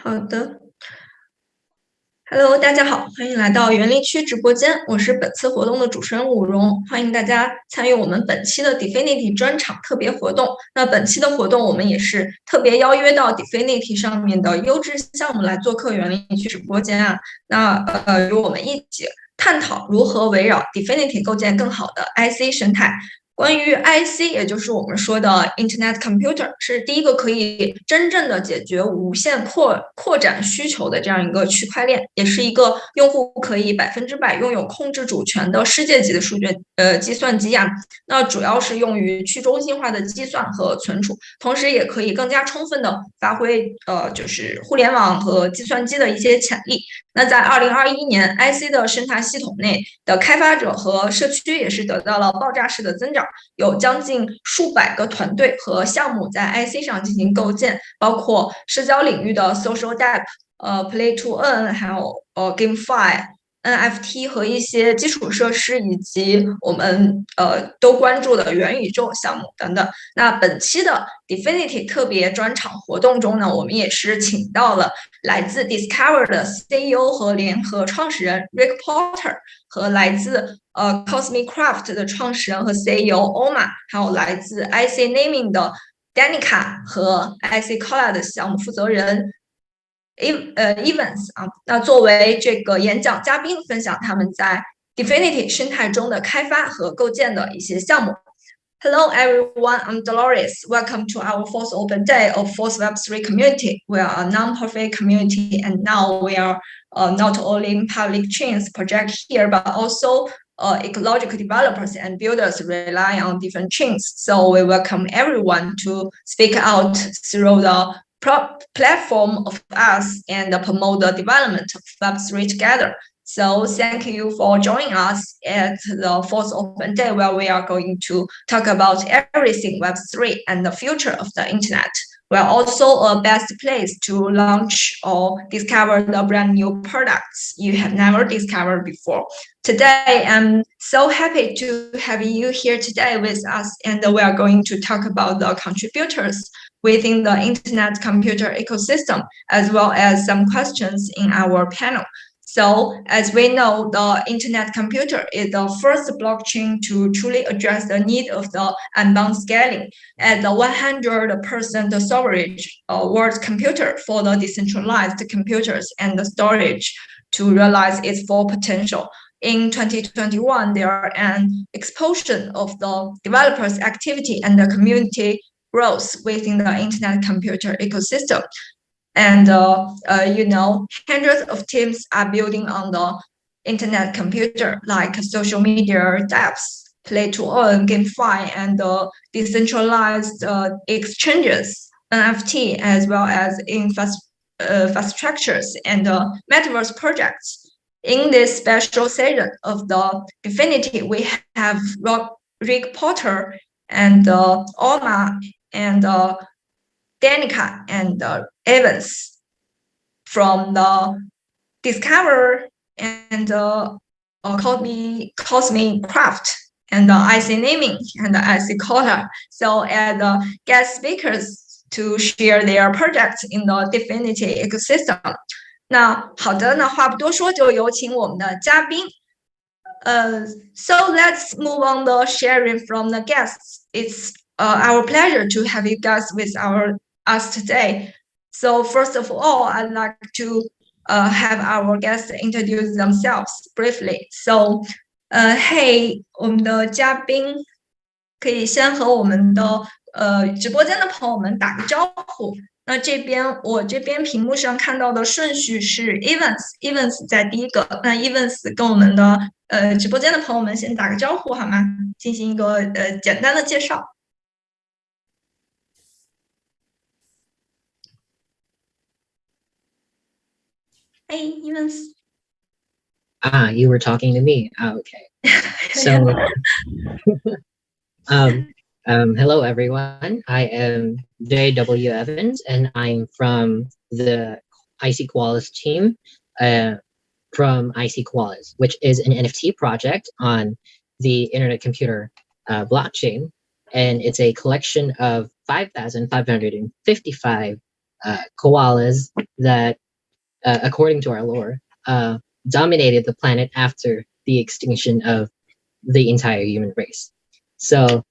好的，Hello，大家好，欢迎来到园林区直播间，我是本次活动的主持人武荣，欢迎大家参与我们本期的 Dfinity 专场特别活动。那本期的活动，我们也是特别邀约到 Dfinity 上面的优质项目来做客园林区直播间啊。那与我们一起探讨如何围绕 Dfinity 构建更好的 IC 生态。关于 IC，也就是我们说的 InternetComputer，是第一个可以真正的解决无限扩展需求的这样一个区块链，也是一个用户可以100%拥有控制主权的世界级的数据计算机啊。那主要是用于去中心化的计算和存储，同时也可以更加充分的发挥就是互联网和计算机的一些潜力。那在2021年 ，IC 的生态系统内的开发者和社区也是得到了爆炸式的增长，有将近数百个团队和项目在 IC 上进行构建，包括社交领域的 Social Depp、Play to Earn，还有GameFi。NFT 和一些基础设施，以及我们都关注的元宇宙项目等等。那本期的 Dfinity 特别专场活动中呢，我们也是请到了来自 Discover 的 CEO 和联合创始人 Rick Porter，和来自Cosmicrafts 的创始人和 CEO Omar，还有来自 IC Naming 的 Danica 和 ICKoalas 的项目负责人Jwevans 啊。那作为这个演讲嘉宾，分享他们在 Dfinity 生态中的开发和构建的一些项目。Hello everyone, I'm Dolores. Welcome to our fourth open day of fourth Web3 community. We are a non-profit community, and now we are not only public chains project here, but also ecological developers and builders rely on different chains. So we welcome everyone to speak out through the platform of us and promote the development of Web3 together. So thank you for joining us at the fourth open day where we are going to talk about everything Web3 and the future of the internet. We are also a best place to launch or discover the brand new products you have never discovered before. Today, I'm so happy to have you here today with us, and we are going to talk about the contributors within the internet computer ecosystem, as well as some questions in our panel. So as we know, the internet computer is the first blockchain to truly address the need of the unbound scaling as the 100% storage world computer for the decentralized computers and the storage to realize its full potential. In 2021, there are an explosion of the developers' activity and the community growth within the internet computer ecosystem. And hundreds of teams are building on the internet computer, like social media dApps, play to earn, GameFi, and decentralized exchanges, NFT, as well as infrastructures and metaverse projects. In this special season of the Dfinity, we have Rick Porter and Omar and Danica and Evans from the Discover and Cosmicrafts and the IC Naming and the ICKoalas. So as guest speakers to share their projects in the Dfinity ecosystem. 那好的，那话不多说，就有请我们的嘉宾。So let's move on the sharing from the guests. It's our pleasure to have you guys with us today. So first of all, I'd like to have our guests introduce themselves briefly. So, hey, 我们的嘉宾可以先和我们的直播间的朋友们打个招呼。那我这边屏幕上看到的顺序是 Evans 在第一个。那 Evans 跟我们的直播间的朋友们先打个招呼好吗？进行一个简单的介绍。Hey, Evans. You were talking to me. Okay. So, hello everyone. I am J.W. Evans, and I'm from the ICKoalas team, from ICKoalas, which is an NFT project on the Internet Computer blockchain, and it's a collection of 5,555 koalas that, according to our lore, dominated the planet after the extinction of the entire human race. So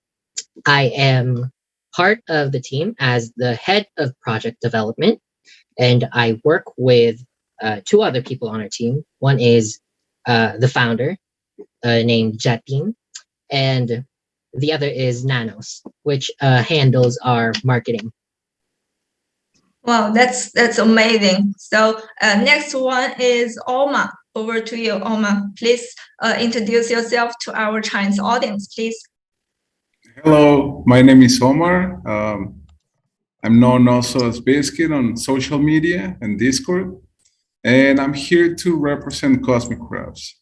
I am part of the team as the head of project development, and I work with two other people on our team. One is the founder, named Jatin, and the other is Nanos, which handles our marketing. Wow, that's amazing. So next one is Omar. Over to you, Omar. Please introduce yourself to our Chinese audience, please. Hello, my name is Omar. I'm known also as Biscuit on social media and Discord, and I'm here to represent Cosmicrafts.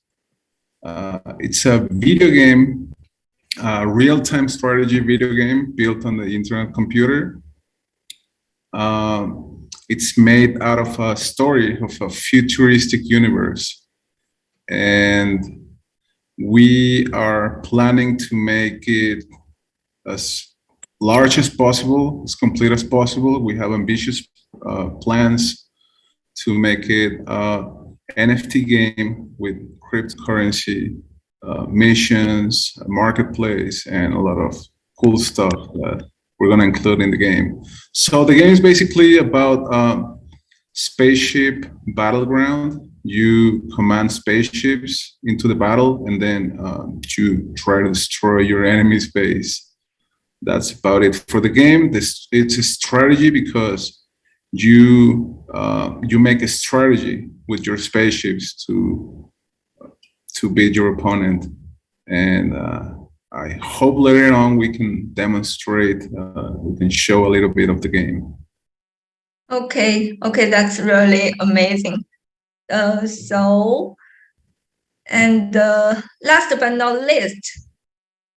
It's a video game, real-time strategy video game built on the internet computer. It's made out of a story of a futuristic universe, and we are planning to make it as large as possible, as complete as possible. We have ambitious plans to make it an NFT game with cryptocurrency, missions, a marketplace, and a lot of cool stuff that we're going to include in the game. So the game is basically about spaceship battleground. You command spaceships into the battle, and then you try to destroy your enemy's base. That's about it for the game. It's a strategy because you make a strategy with your spaceships to beat your opponent, and I hope later on we can demonstrate, we can show a little bit of the game. Okay, that's really amazing. And last but not least,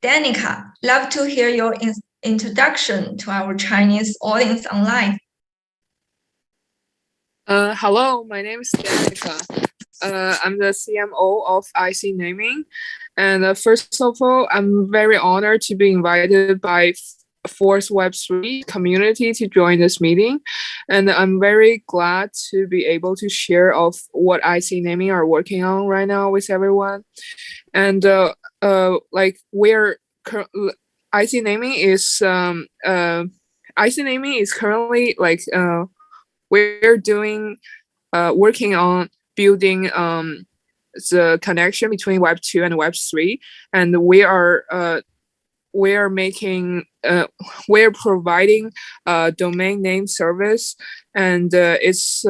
Danica, love to hear your introduction to our Chinese audience online. Hello, my name is Danica. I'm the CMO of IC Naming. And first of all, I'm very honored to be invited by Force Web3 community to join this meeting. And I'm very glad to be able to share of what IC Naming are working on right now with everyone. And like IC Naming is currently like we're doing working on building the connection between Web 2 and Web 3, and we're providing domain name service, and it's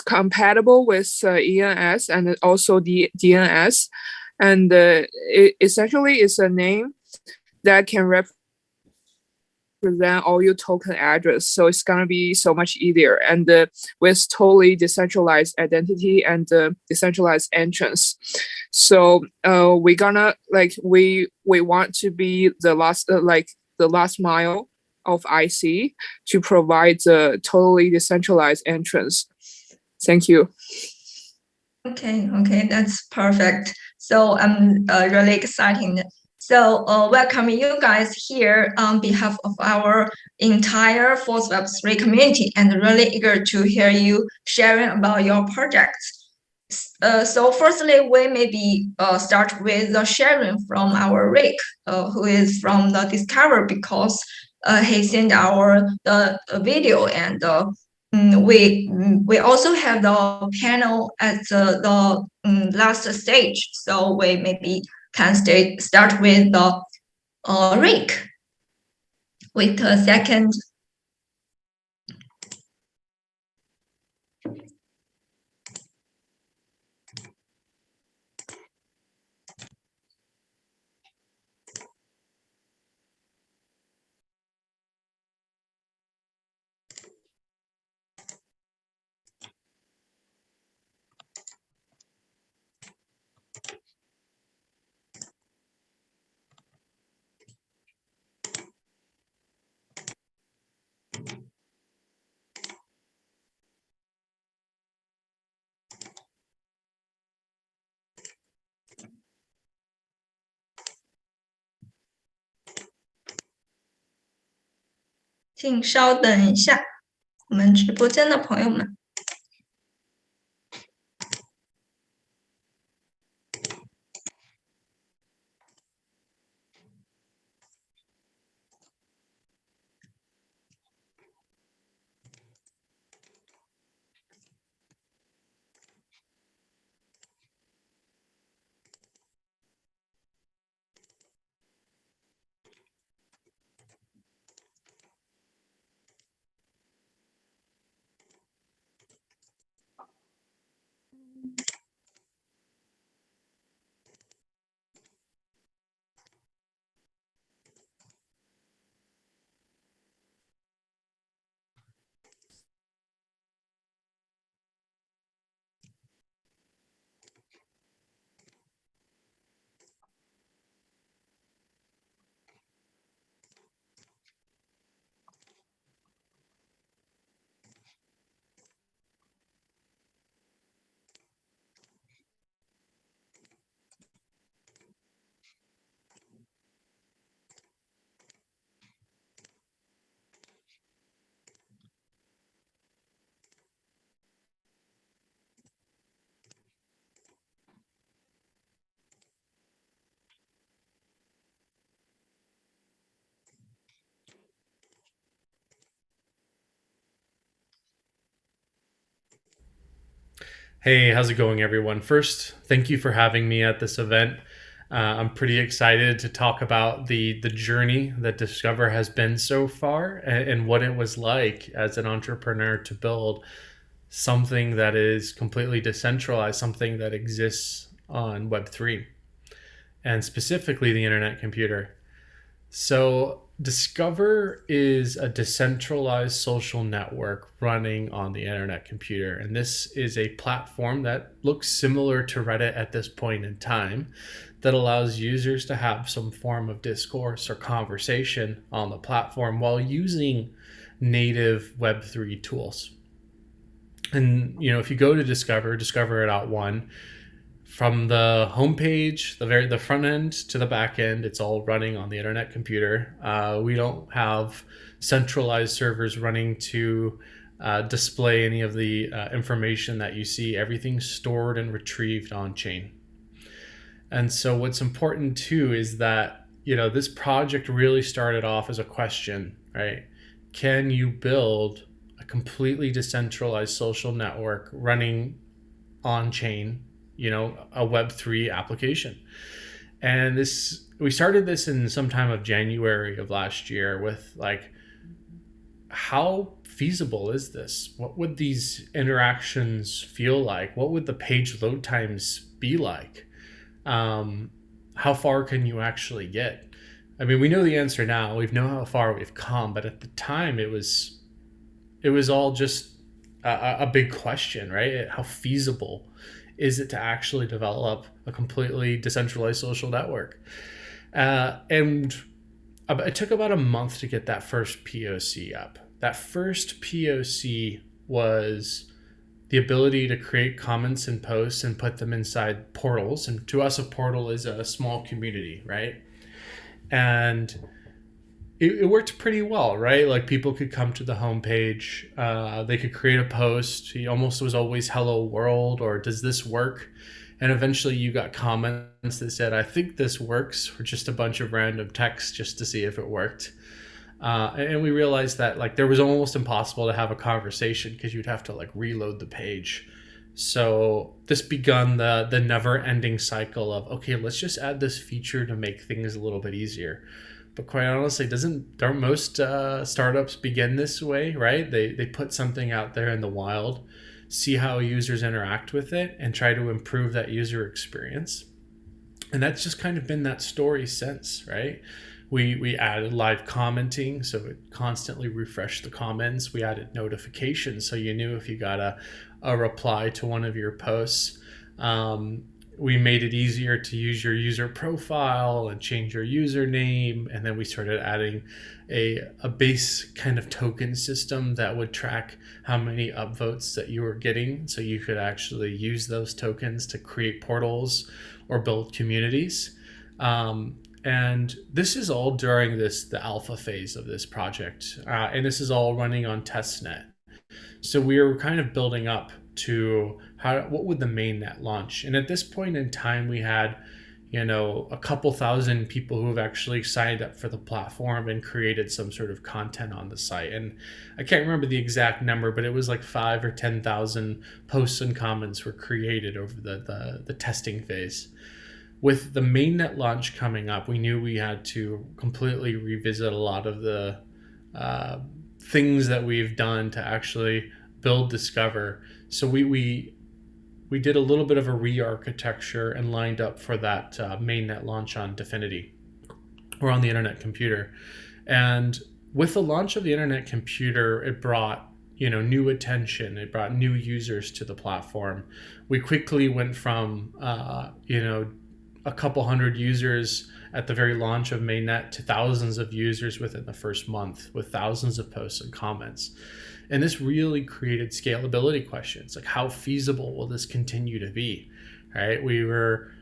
compatible with ENS and also the DNS, and it essentially is a name that can represent all your token address, so it's gonna be so much easier, and with totally decentralized identity and decentralized entrance. So we want to be the last mile of IC to provide the totally decentralized entrance. Thank you. Okay, that's perfect. So I'm really excited. So welcome you guys here on behalf of our entire Force Web3 community, and really eager to hear you sharing about your projects. So firstly, we maybe start with the sharing from our Rick, who is from the Discover, because he sent the video, and we also have the panel at the last stage. So we maybe can start with the Rick. Wait a second.请稍等一下。我们直播间的朋友们。Hey, how's it going, everyone? First, thank you for having me at this event. I'm pretty excited to talk about the journey that Discover has been so far and what it was like as an entrepreneur to build something that is completely decentralized, something that exists on Web3, and specifically the internet computer. So, Discover is a decentralized social network running on the internet computer. And this is a platform that looks similar to Reddit at this point in time that allows users to have some form of discourse or conversation on the platform while using native Web3 tools. And, if you go to Discover it out one, from the homepage, the front end to the back end, it's all running on the internet computer. We don't have centralized servers running to display any of the information that you see. Everything's stored and retrieved on chain. And so what's important too is that, this project really started off as a question, right? Can you build a completely decentralized social network running on chain, a Web3 application? And we started this in sometime of January of last year with how feasible is this? What would these interactions feel like? What would the page load times be like? How far can you actually get? I mean, we know the answer now. We know how far we've come, but at the time it was all just a big question, right? How feasible is it to actually develop a completely decentralized social network? And it took about a month to get that first POC up. That first POC was the ability to create comments and posts and put them inside portals. And to us, a portal is a small community, right? And it worked pretty well, right? Like, people could come to the homepage, they could create a post. It almost was always "Hello world" or "Does this work?" And eventually you got comments that said, "I think this works," or just a bunch of random text just to see if it worked. And we realized that there was almost impossible to have a conversation because you'd have to reload the page. So this begun the never-ending cycle of, okay, let's just add this feature to make things a little bit easier. But quite honestly, don't most startups begin this way, right? They put something out there in the wild, see how users interact with it, and try to improve that user experience. And that's just kind of been that story since, right? We added live commenting, so it constantly refreshed the comments. We added notifications, so you knew if you got a reply to one of your posts. We made it easier to use your user profile and change your username. And then we started adding a base kind of token system that would track how many upvotes that you were getting. So you could actually use those tokens to create portals or build communities. And this is all during the alpha phase of this project. And this is all running on testnet. So we were kind of building up to what would the mainnet launch. And at this point in time, we had, a couple thousand people who have actually signed up for the platform and created some sort of content on the site. And I can't remember the exact number, but it was like 5,000 or 10,000 posts and comments were created over the testing phase. With the mainnet launch coming up, we knew we had to completely revisit a lot of the things that we've done to actually build Discover. So we did a little bit of a re-architecture and lined up for that mainnet launch on Dfinity, or on the InternetComputer. And with the launch of the InternetComputer, it brought new attention. It brought new users to the platform. We quickly went from a couple hundred users at the very launch of mainnet to thousands of users within the first month, with thousands of posts and comments. And this really created scalability questions, like how feasible will this continue to be, right? We were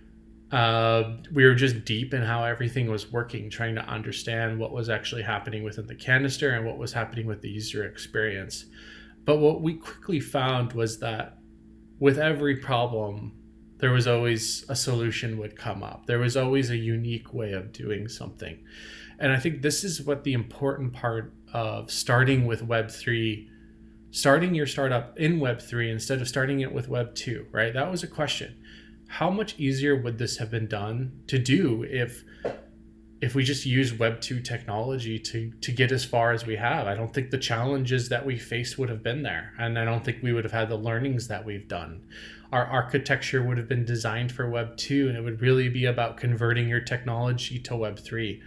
just deep in how everything was working, trying to understand what was actually happening within the canister and what was happening with the user experience. But what we quickly found was that with every problem, there was always a solution would come up. There was always a unique way of doing something. And I think this is what the important part of starting with Web3, starting your startup in Web3 instead of starting it with Web2, right? That was a question. How much easier would this have been done to do if we just use Web2 technology to get as far as we have? I don't think the challenges that we faced would have been there. And I don't think we would have had the learnings that we've done. Our architecture would have been designed for Web2, and it would really be about converting your technology to Web3.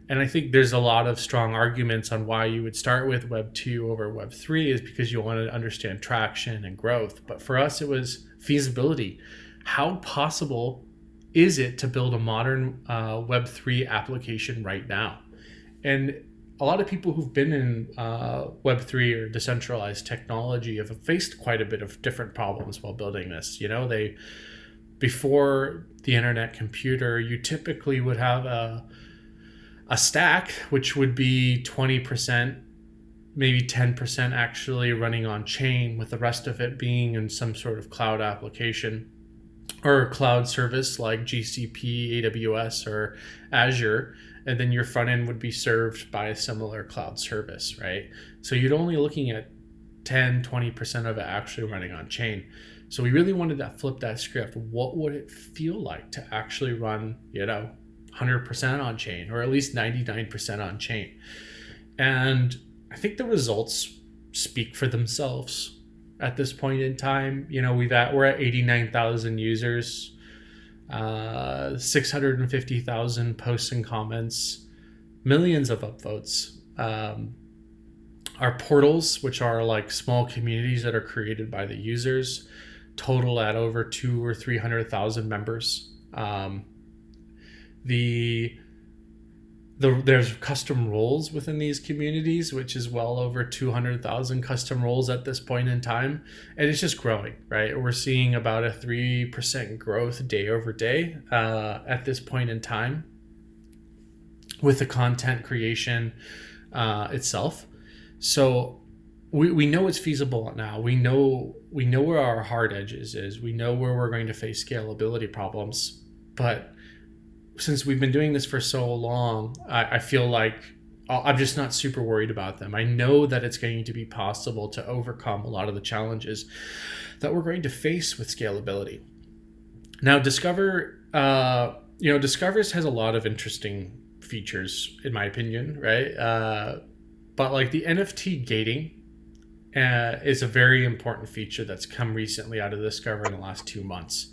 And I think there's a lot of strong arguments on why you would start with Web2 over Web3 is because you want to understand traction and growth. But for us, it was feasibility. How possible is it to build a modern Web3 application right now? And a lot of people who've been in Web3 or decentralized technology have faced quite a bit of different problems while building this. Before the InternetComputer, you typically would have a stack, which would be 20%, maybe 10% actually running on chain, with the rest of it being in some sort of cloud application or cloud service like GCP, AWS, or Azure. And then your front end would be served by a similar cloud service, right? So you're only looking at 10, 20% of it actually running on chain. So we really wanted to flip that script. What would it feel like to actually run, 100% on chain, or at least 99% on chain? And I think the results speak for themselves at this point in time. We're at 89,000 users, 650,000 posts and comments, millions of upvotes. Our portals, which are like small communities that are created by the users, total at over 200,000 or 300,000 members. There's custom roles within these communities, which is well over 200,000 custom roles at this point in time. And it's just growing, right? We're seeing about a 3% growth day over day at this point in time with the content creation itself. So we know it's feasible now. We know where our hard edges is. We know where we're going to face scalability problems. But since we've been doing this for so long, I feel like I'm just not super worried about them. I know that it's going to be possible to overcome a lot of the challenges that we're going to face with scalability. Now, Discover, Discover's has a lot of interesting features, in my opinion, right? But like the NFT gating is a very important feature that's come recently out of Discover in the last 2 months.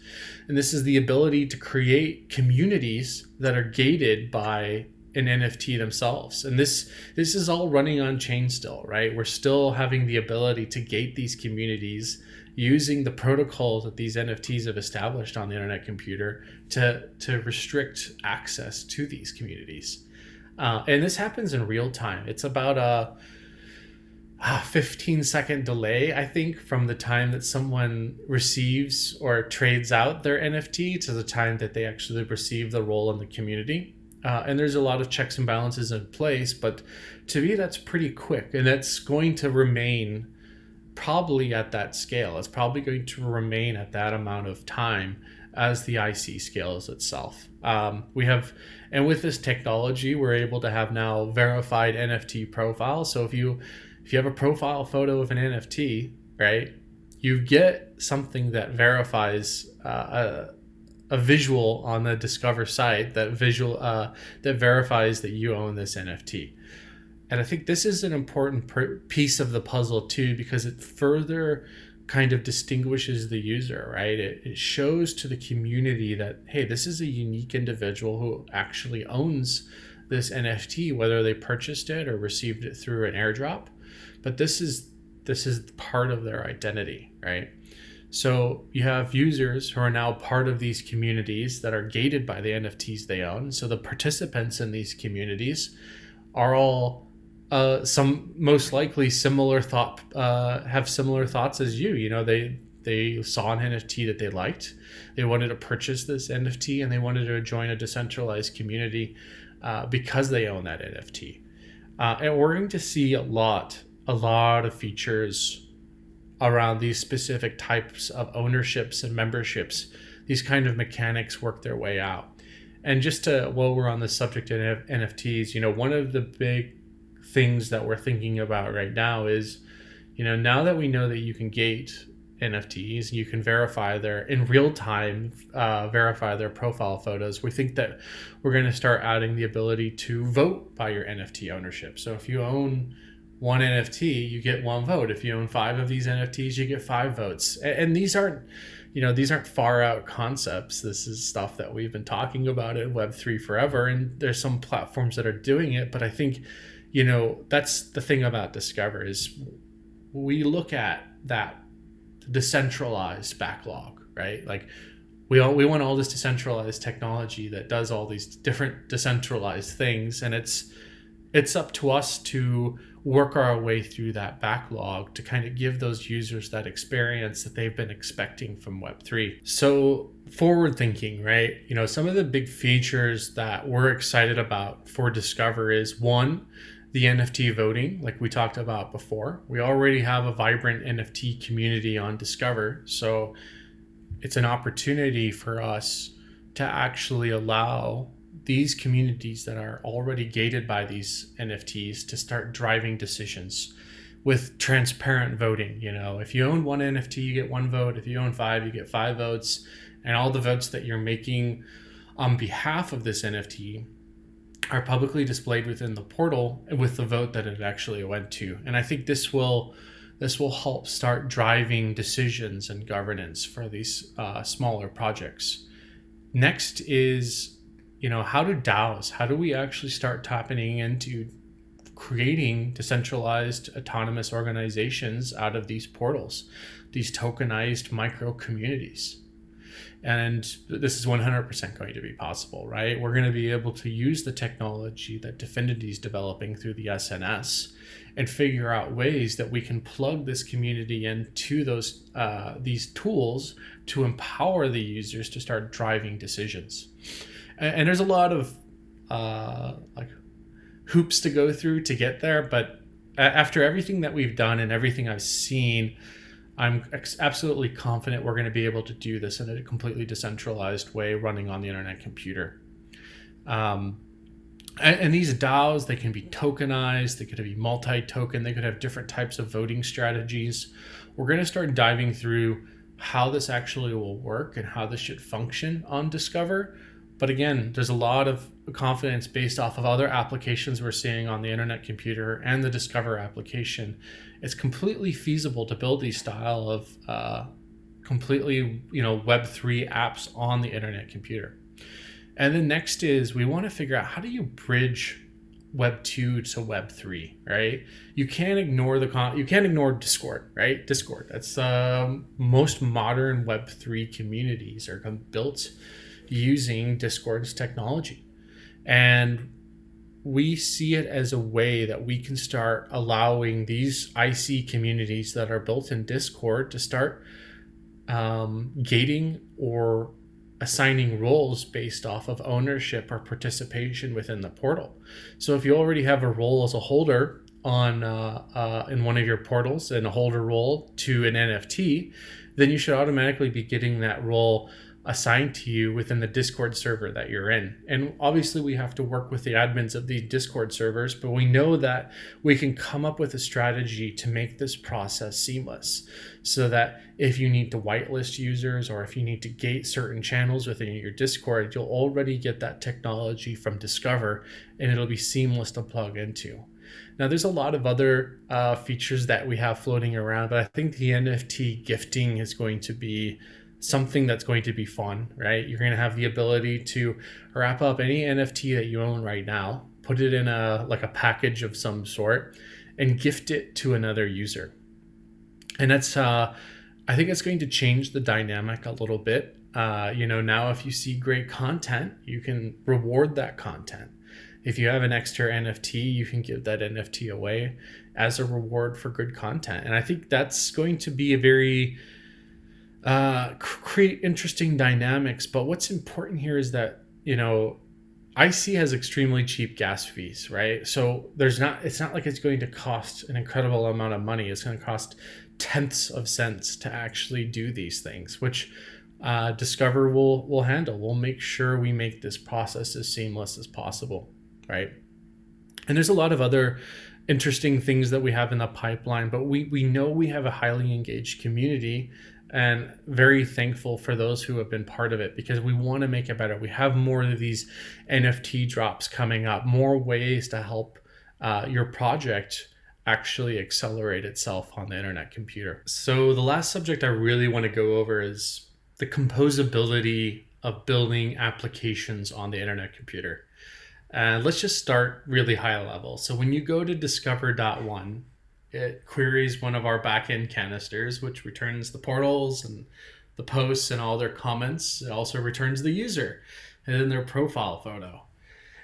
And this is the ability to create communities that are gated by an NFT themselves. And this is all running on chain still, right? We're still having the ability to gate these communities using the protocols that these NFTs have established on the InternetComputer to restrict access to these communities. And this happens in real time. It's about a 15-second delay, I think, from the time that someone receives or trades out their NFT to the time that they actually receive the role in the community. And there's a lot of checks and balances in place, but to me, that's pretty quick. And that's going to remain probably at that scale. It's probably going to remain at that amount of time as the IC scales itself. And with this technology, we're able to have now verified NFT profiles. So if you have a profile photo of an NFT, right, you get something that verifies a visual on the Discover site that verifies that you own this NFT. And I think this is an important piece of the puzzle too, because it further kind of distinguishes the user, right? It shows to the community that, hey, this is a unique individual who actually owns this NFT, whether they purchased it or received it through an airdrop. But this is part of their identity, right? So you have users who are now part of these communities that are gated by the NFTs they own. So the participants in these communities are all some most likely similar have similar thoughts as you. You know, they saw an NFT that they liked, they wanted to purchase this NFT, and they wanted to join a decentralized community because they own that NFT. And we're going to see a lot of features around these specific types of ownerships and memberships. These kind of mechanics work their way out. And just while we're on the subject of NFTs, you know, one of the big things that we're thinking about right now is, you know, now that we know that you can gate NFTs, you can verify in real time, verify their profile photos. We think that we're going to start adding the ability to vote by your NFT ownership. So if you own one NFT, you get one vote. If you own 5 of these NFTs, you get 5 votes. And these aren't far out concepts. This is stuff that we've been talking about in Web3 forever. And there's some platforms that are doing it. But I think, you know, that's the thing about Discover is we look at that decentralized backlog, right? Like we want all this decentralized technology that does all these different decentralized things. And it's up to us to work our way through that backlog to kind of give those users that experience that they've been expecting from Web3. So forward thinking, right? You know, some of the big features that we're excited about for Discover is, one, the NFT voting, like we talked about before. We already have a vibrant NFT community on Discover. So it's an opportunity for us to actually allow these communities that are already gated by these NFTs to start driving decisions with transparent voting. You know, if you own one NFT, you get 1 vote. If you own 5, you get 5 votes. And all the votes that you're making on behalf of this NFT are publicly displayed within the portal with the vote that it actually went to. And I think this will help start driving decisions and governance for these smaller projects. Next is, you know, how do we actually start tapping into creating decentralized autonomous organizations out of these portals, these tokenized micro communities? And this is 100% going to be possible, right? We're going to be able to use the technology that Dfinity is developing through the SNS and figure out ways that we can plug this community into these tools to empower the users to start driving decisions. And there's a lot of like hoops to go through to get there, but after everything that we've done and everything I've seen, I'm absolutely confident we're going to be able to do this in a completely decentralized way running on the internet computer. And these DAOs, they can be tokenized, they could be multi-token, they could have different types of voting strategies. We're going to start diving through how this actually will work and how this should function on Discover. But again, there's a lot of confidence based off of other applications we're seeing on the internet computer and the Discover application. It's completely feasible to build these style of completely, you know, Web3 apps on the internet computer. And then next is we want to figure out, how do you bridge Web 2 to Web 3, right? You can't ignore Discord, right? Discord, that's most modern Web 3 communities are built using Discord's technology. And we see it as a way that we can start allowing these IC communities that are built in Discord to start gating or assigning roles based off of ownership or participation within the portal. So if you already have a role as a holder on in one of your portals and hold a role to an NFT, then you should automatically be getting that role assigned to you within the Discord server that you're in. And obviously we have to work with the admins of the Discord servers, but we know that we can come up with a strategy to make this process seamless, so that if you need to whitelist users or if you need to gate certain channels within your Discord, you'll already get that technology from Discover and it'll be seamless to plug into. Now, there's a lot of other features that we have floating around, but I think the NFT gifting is going to be something that's going to be fun, right? You're going to have the ability to wrap up any NFT that you own right now, put it in a package of some sort, and gift it to another user. And that's I think it's going to change the dynamic a little bit. Now if you see great content, you can reward that content. If you have an extra NFT, you can give that NFT away as a reward for good content. And I think that's going to be a very create interesting dynamics. But what's important here is that, IC has extremely cheap gas fees, right? So it's not like it's going to cost an incredible amount of money. It's going to cost tenths of cents to actually do these things, which Discover will handle. We'll make sure we make this process as seamless as possible, right? And there's a lot of other interesting things that we have in the pipeline, but we know we have a highly engaged community, and very thankful for those who have been part of it, because we want to make it better. We have more of these NFT drops coming up, more ways to help your project actually accelerate itself on the internet computer. So the last subject I really want to go over is the composability of building applications on the internet computer. And let's just start really high level. So when you go to discover.one, it queries one of our backend canisters, which returns the portals and the posts and all their comments. It also returns the user and then their profile photo.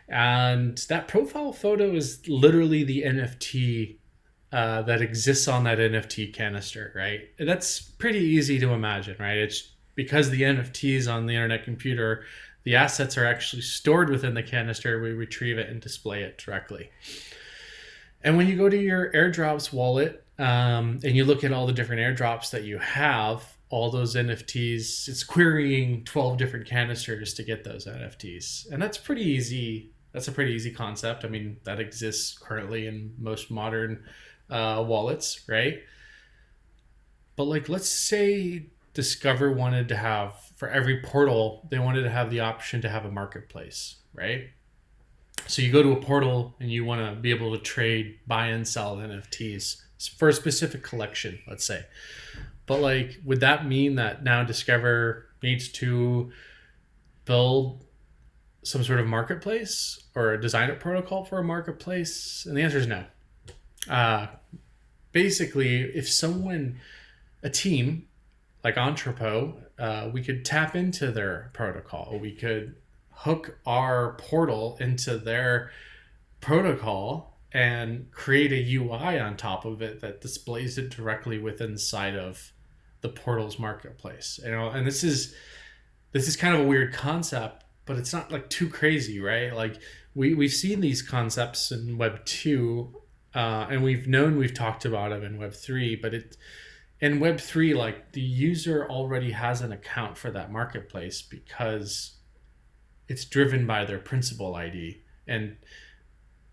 And that profile photo is literally the NFT that exists on that NFT canister, right? And that's pretty easy to imagine, right? It's because the NFTs on the internet computer, the assets are actually stored within the canister. We retrieve it and display it directly. And when you go to your airdrops wallet and you look at all the different airdrops that you have, all those NFTs, it's querying 12 different canisters to get those NFTs. And that's pretty easy. That's a pretty easy concept. I mean, that exists currently in most modern wallets, right? But let's say Discover wanted to have, for every portal, they wanted to have the option to have a marketplace, right? So you go to a portal and you want to be able to trade, buy and sell NFTs for a specific collection, let's say. But would that mean that now Discover needs to build some sort of marketplace or design a protocol for a marketplace? And the answer is no. Basically, if a team like Entrepot, we could tap into their protocol. We could hook our portal into their protocol and create a UI on top of it that displays it directly within inside of the portal's marketplace. And this is kind of a weird concept, but it's not too crazy, right? We've seen these concepts in Web 2, and we've talked about them in Web 3, but in Web 3, the user already has an account for that marketplace because it's driven by their principal ID, and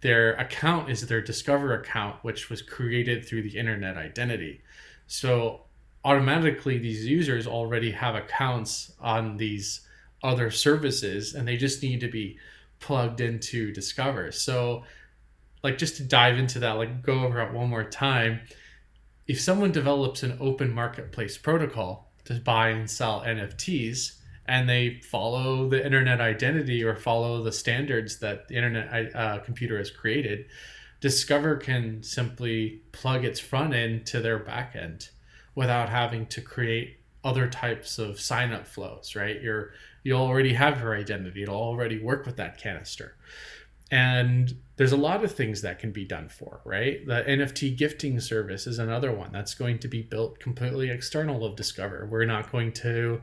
their account is their Discover account, which was created through the internet identity. So automatically these users already have accounts on these other services, and they just need to be plugged into Discover. So just to dive into that, go over it one more time. If someone develops an open marketplace protocol to buy and sell NFTs, and they follow the internet identity or follow the standards that the internet computer has created, Discover can simply plug its front end to their back end without having to create other types of sign-up flows, right? You already have your identity. It'll already work with that canister. And there's a lot of things that can be done for, right? The NFT gifting service is another one that's going to be built completely external of Discover. We're not going to,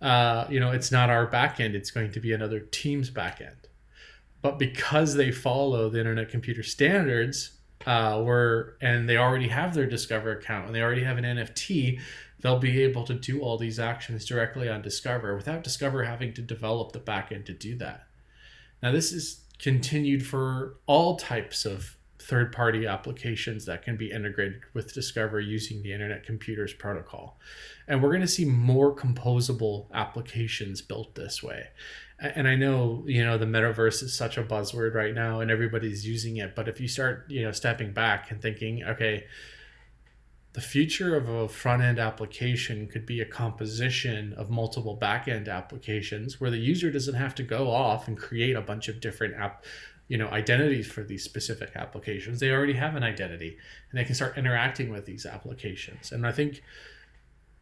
it's not our backend. It's going to be another team's backend. But because they follow the internet computer standards, and they already have their Discover account and they already have an NFT, they'll be able to do all these actions directly on Discover without Discover having to develop the backend to do that. Now, this is continued for all types of third-party applications that can be integrated with Discover using the InternetComputer's protocol. And we're going to see more composable applications built this way. And I know, the metaverse is such a buzzword right now and everybody's using it. But if you start, stepping back and thinking, okay, the future of a front-end application could be a composition of multiple back-end applications where the user doesn't have to go off and create a bunch of different identities for these specific applications. They already have an identity and they can start interacting with these applications. And I think,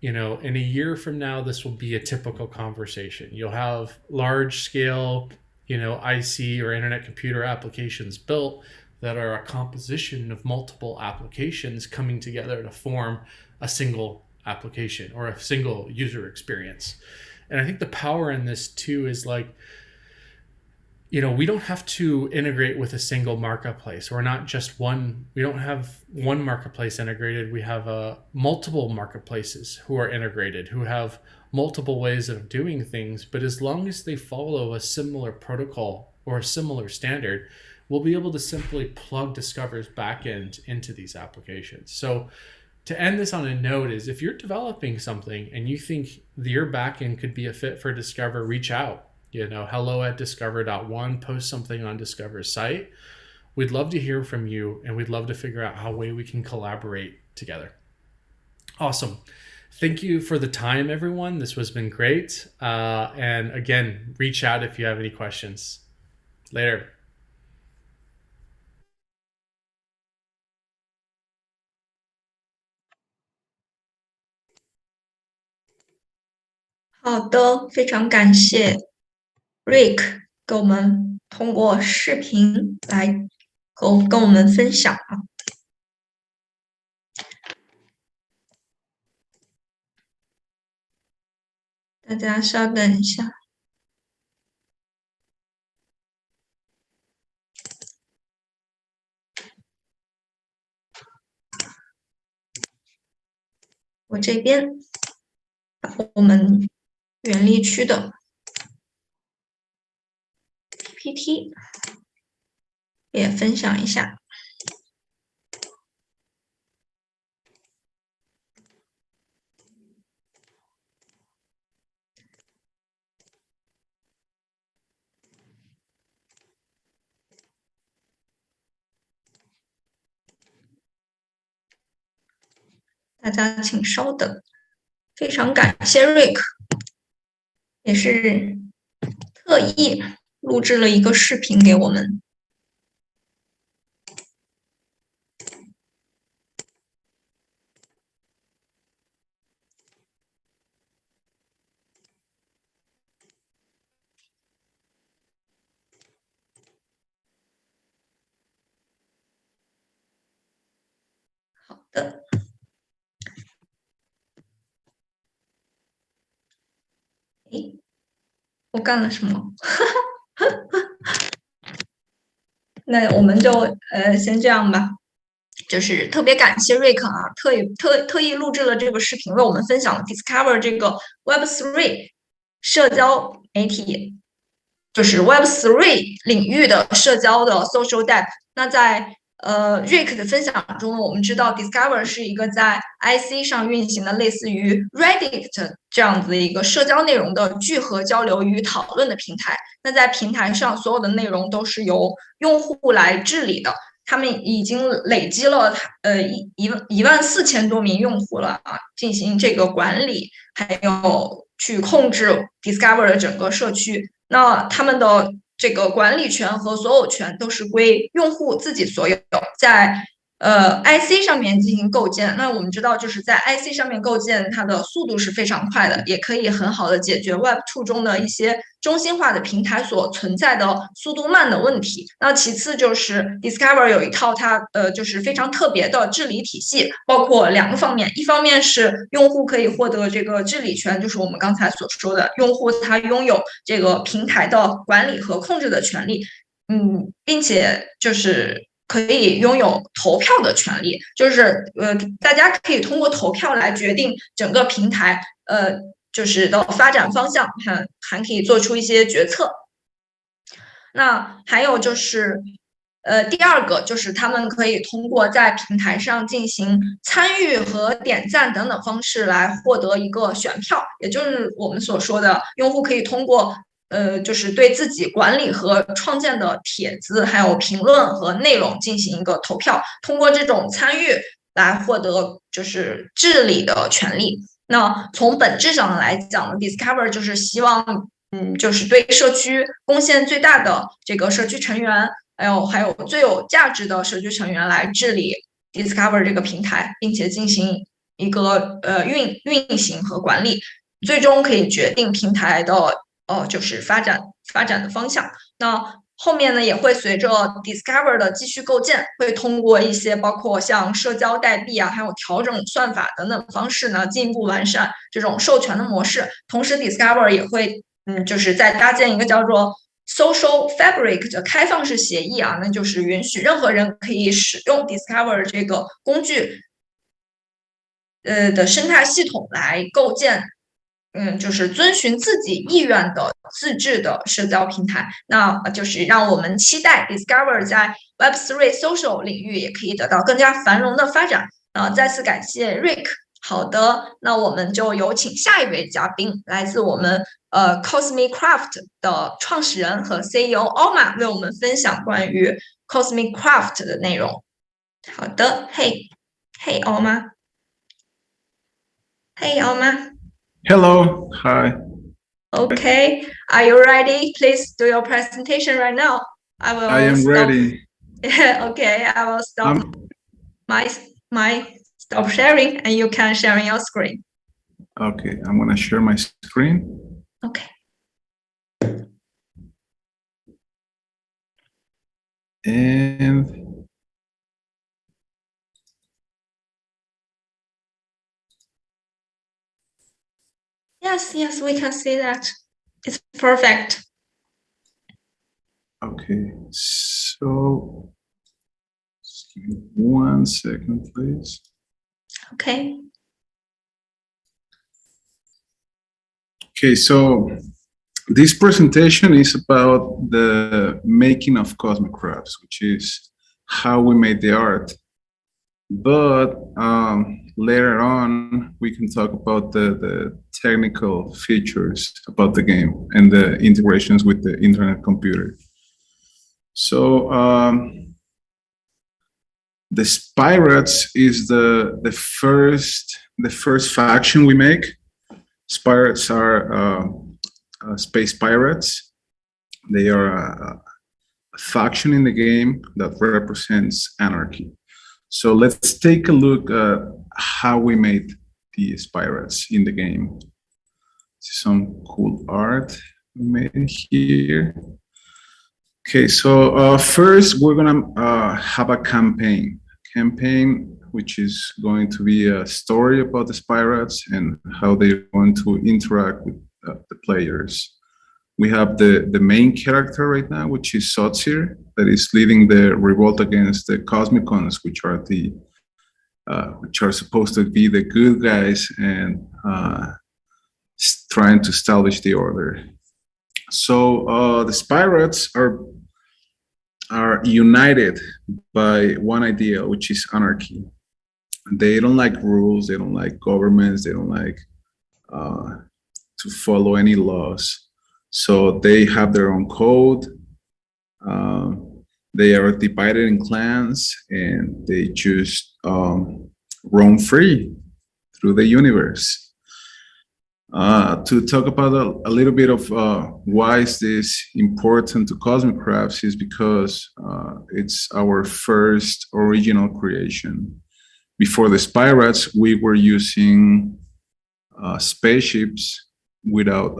in a year from now, this will be a typical conversation. You'll have large scale, IC or internet computer applications built that are a composition of multiple applications coming together to form a single application or a single user experience. And I think the power in this too is we don't have to integrate with a single marketplace. We don't have one marketplace integrated. We have multiple marketplaces who are integrated, who have multiple ways of doing things. But as long as they follow a similar protocol or a similar standard, we'll be able to simply plug Discover's backend into these applications. So to end this on a note is, if you're developing something and you think your backend could be a fit for Discover, reach out. hello@discover.one, post something on Discover's site. We'd love to hear from you, and we'd love to figure out how we can collaborate together. Awesome. Thank you for the time, everyone. This has been great. And again, reach out if you have any questions. Later.好的，非常感谢 Rick 给我们通过视频来跟我们分享啊。大家稍等一下。我这边把我们原力区的 PPT 也分享一下。大家请稍等，非常感谢 Rick， 也是特意录制了一个视频给我们。好的。诶，我干了什么？那我们就先这样吧。就是特别感谢瑞克啊，特意录制了这个视频，为我们分享了 Discover 这个 Web3 社交媒体，就是 Web3 领域的社交的 social debt。那在Rick 的分享中，我们知道 Discover 是一个在 IC 上运行的类似于 Reddit 这样子的一个社交内容的聚合、交流与讨论的平台。那在平台上，所有的内容都是由用户来治理的。他们已经累积了14000多名用户了啊，进行这个管理，还有去控制 Discover 的整个社区。那他们的这个管理权和所有权都是归用户自己所有，在IC 上面进行构建。那我们知道，就是在 IC 上面构建，它的速度是非常快的，也可以很好的解决 Web2 中的一些中心化的平台所存在的速度慢的问题。那其次就是 Discover 有一套它就是非常特别的治理体系，包括2个方面，一方面是用户可以获得这个治理权，就是我们刚才所说的，用户他拥有这个平台的管理和控制的权利，并且就是可以拥有投票的权利，就是大家可以通过投票来决定整个平台就是的发展方向，还可以做出一些决策。那还有就是第二个就是他们可以通过在平台上进行参与和点赞等等方式来获得一个选票，也就是我们所说的用户可以通过就是对自己管理和创建的帖子还有评论和内容进行一个投票，通过这种参与来获得就是治理的权利。那从本质上来讲 ，Discover 就是希望就是对社区贡献最大的这个社区成员，还有最有价值的社区成员来治理 Discover 这个平台，并且进行一个运行和管理，最终可以决定平台的就是发展的方向。那后面呢也会随着 Discover 的继续构建，会通过一些包括像社交代币啊，还有调整算法等等方式呢，进一步完善这种授权的模式。同时 Discover 也会就是在搭建一个叫做 Social Fabric 的开放式协议啊，那就是允许任何人可以使用 Discover 这个工具的生态系统来构建就是遵循自己意愿的自治的社交平台，那就是让我们期待 Discover 在 Web3 Social 领域也可以得到更加繁荣的发展。再次感谢 Rick。好的，那我们就有请下一位嘉宾，来自我们Cosmicrafts 的创始人和 CEO Omar 为我们分享关于 Cosmicrafts 的内容。好的，嘿 Omar。Hey Omar. Hello, hi. Okay, are you ready? Please do your presentation right now. I am stop. ready. Okay, I will stop my stop sharing, and you can share your screen. Okay, I'm gonna share my screen. Okay. And yes, we can see that. It's perfect. Okay, so just give me 1 second, please. Okay. Okay, so this presentation is about the making of Cosmicrafts, which is how we made the art. But later on, we can talk about the technical features about the game and the integrations with the internet computer. So the Spirats is the first faction we make. Spirats are space pirates. They are a faction in the game that represents anarchy. So let's take a look at how we made these pirates in the game. Some cool art we made here. Okay, so first we're gonna have a campaign, which is going to be a story about the pirates and how they're going to interact with the players. We have the main character right now, which is Sotsir, that is leading the revolt against the Cosmicons, which are supposed to be the good guys and trying to establish the order. So the pirates are united by one idea, which is anarchy. They don't like rules, they don't like governments, they don't like to follow any laws. So they have their own code. They are divided in clans, and they just roam free through the universe. To talk about a little bit of why is this important to Cosmicrafts is because it's our first original creation. Before the Spirats, we were using spaceships without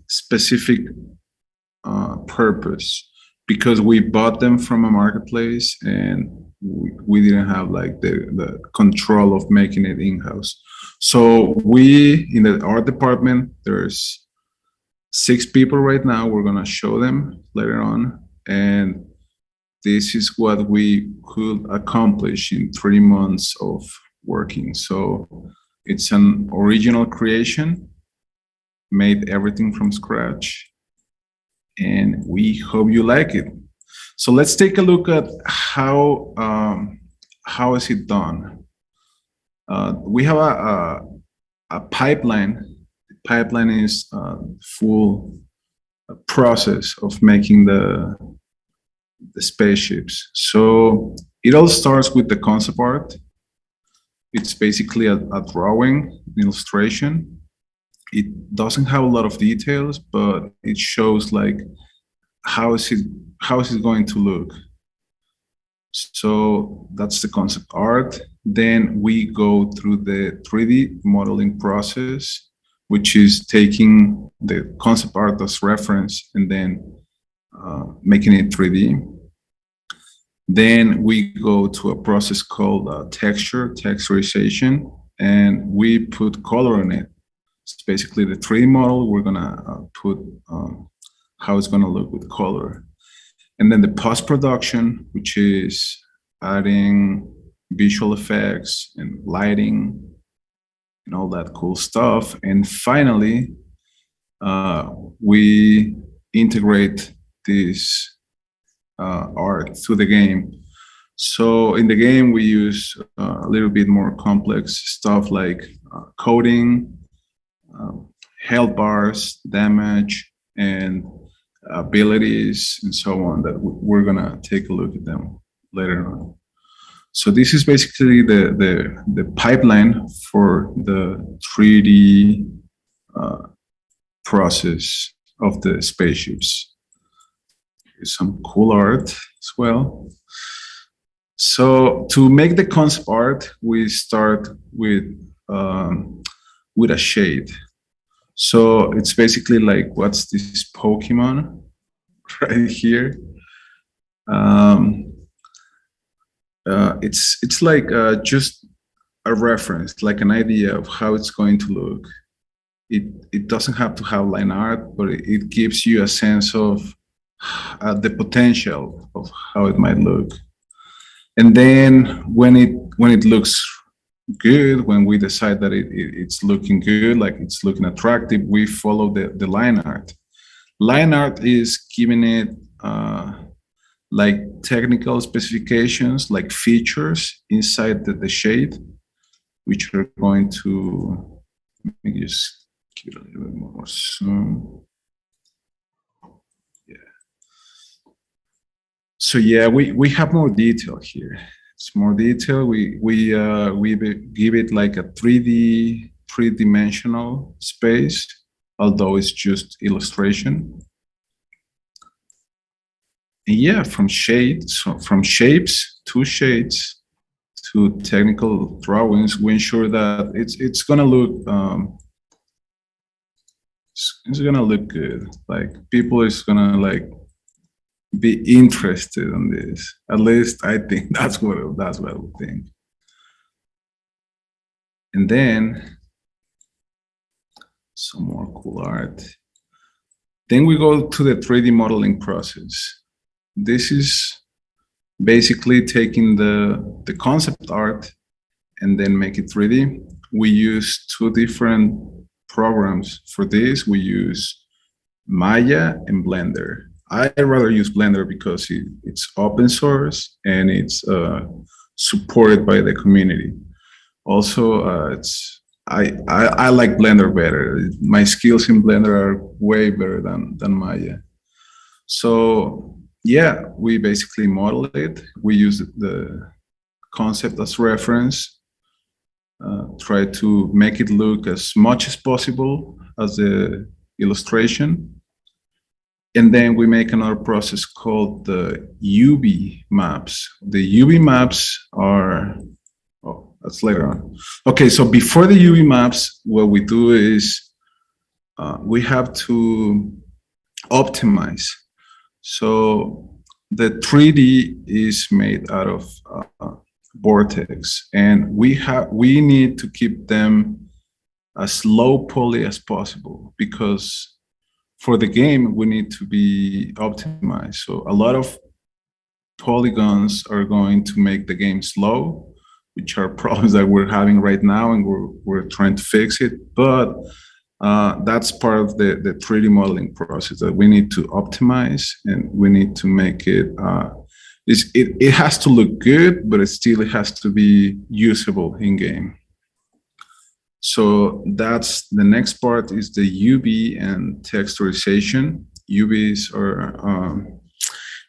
specific purpose, because we bought them from a marketplace and we didn't have like the control of making it in-house. So we, in the art department, there's 6 people right now. We're gonna show them later on, and this is what we could accomplish in 3 months of working. So it's an original creation, made everything from scratch, and we hope you like it. So let's take a look at how is it done. We have a pipeline. The pipeline is a full process of making the spaceships. So it all starts with the concept art. It's basically a drawing, an illustration. It doesn't have a lot of details, but it shows like how is it going to look. So that's the concept art. Then we go through the 3D modeling process, which is taking the concept art as reference and then making it 3D. Then we go to a process called texturization, and we put color on it. It's basically the 3D model. We're gonna put how it's gonna look with color. And then the post-production, which is adding visual effects and lighting and all that cool stuff. And finally, we integrate this art to the game. So in the game, we use a little bit more complex stuff like coding, health bars, damage, and abilities, and so on, that we're gonna take a look at them later on. So this is basically the pipeline for the 3D process of the spaceships. Some cool art as well. So to make the concept art, we start with a shade. So it's basically like, what's this Pokemon right here? It's like just a reference, like an idea of how it's going to look. It doesn't have to have line art, but it gives you a sense of the potential of how it might look. And then when it looks good, when we decide that it's looking good, like it's looking attractive, we follow the line art. Line art is giving it like technical specifications, like features inside the shade, which are going to, let me just give it a little bit more zoom. So yeah, we have more detail here. It's more detail. We give it like a 3-dimensional space, although it's just illustration. And yeah, from shapes to shades to technical drawings, we ensure that it's gonna look it's gonna look good. Like people is gonna like be interested in this. At least I think that's what I would think. And then some more cool art. Then we go to the 3D modeling process. This is basically taking the concept art and then make it 3D. We use 2 different programs for this. We use Maya and Blender. I rather use Blender because it's open source and it's supported by the community. Also, I like Blender better. My skills in Blender are way better than Maya. So yeah, we basically model it. We use the concept as reference, try to make it look as much as possible as the illustration. And then we make another process called the UV maps. The UV maps are, oh, that's later on. Okay, so before the UV maps, what we do is we have to optimize. So the 3D is made out of vortex, and we need to keep them as low poly as possible, because for the game, we need to be optimized. So a lot of polygons are going to make the game slow, which are problems that we're having right now, and we're trying to fix it. But that's part of the 3D modeling process that we need to optimize, and we need to make it, it has to look good, but it still has to be usable in game. So that's the next part, is the UV and texturization. UVs are,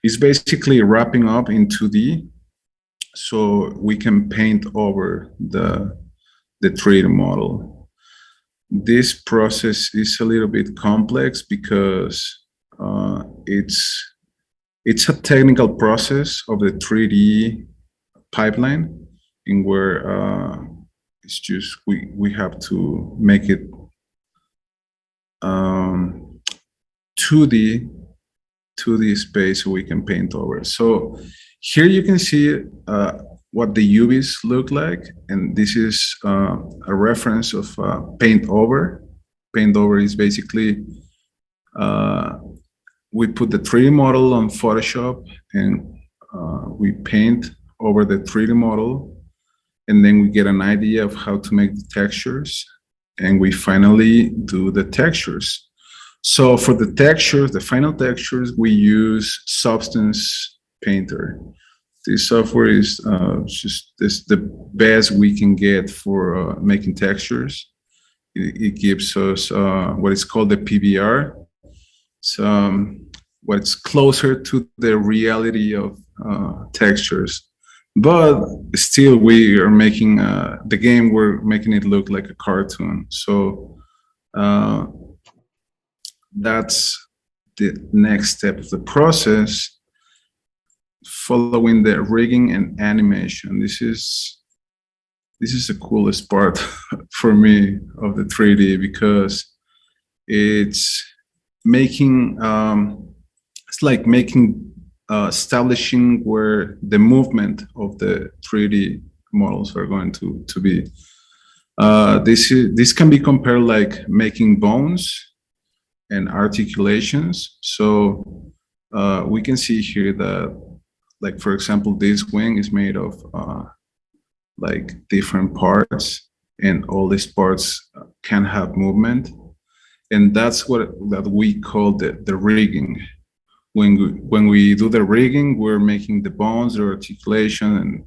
is basically wrapping up in 2D, so we can paint over the 3D model. This process is a little bit complex because it's a technical process of the 3D pipeline, in where it's just we have to make it 2D space so we can paint over. So here you can see what the UVs look like, and this is a reference of paint over. Paint over is basically we put the 3D model on Photoshop, and we paint over the 3D model, and then we get an idea of how to make the textures, and we finally do the textures. So for the textures, the final textures, we use Substance Painter. This software is just the best we can get for making textures. It gives us what is called the PBR. It's what's closer to the reality of textures. But still, we are making the game, we're making it look like a cartoon. So that's the next step of the process. Following the rigging and animation. This is the coolest part for me of the 3D, because it's making it's like making establishing where the movement of the 3D models are going to be. This can be compared like making bones and articulations. So we can see here that, like, for example, this wing is made of like different parts, and all these parts can have movement, and that's that we call the rigging. When we do the rigging, we're making the bones, the articulation, and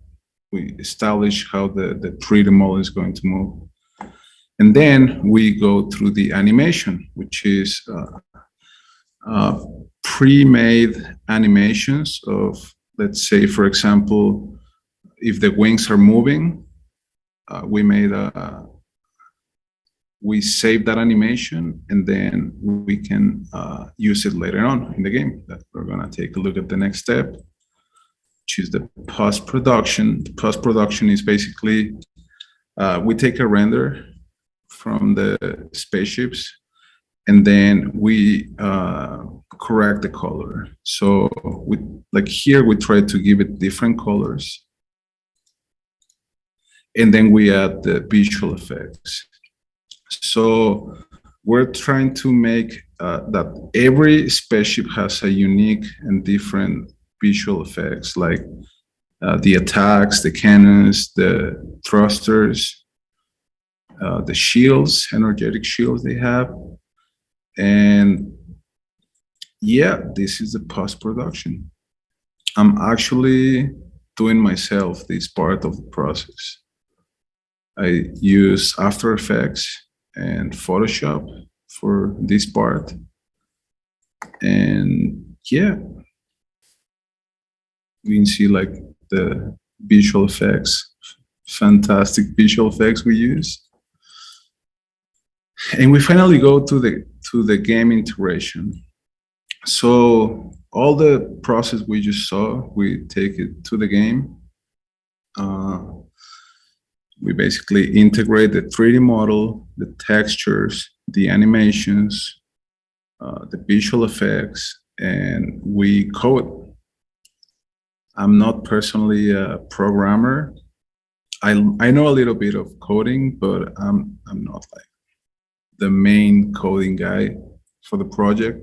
we establish how the 3D model is going to move. And then we go through the animation, which is pre-made animations of, let's say, for example, if the wings are moving, we save that animation, and then we can use it later on in the game. That we're gonna take a look at the next step, which is the post-production. The post-production is basically, we take a render from the spaceships, and then we correct the color. So like here, we try to give it different colors, and then we add the visual effects. So we're trying to make that every spaceship has a unique and different visual effects, like the attacks, the cannons, the thrusters, the shields, energetic shields they have. And yeah, this is the post-production. I'm actually doing myself this part of the process. I use After Effects and Photoshop for this part. And yeah, we can see like the visual effects, fantastic visual effects we use. And we finally go to the game integration. So all the process we just saw, we take it to the game. We basically integrate the 3D model, the textures, the animations, the visual effects, and we code. I'm not personally a programmer. I know a little bit of coding, but I'm not like the main coding guy. for the project.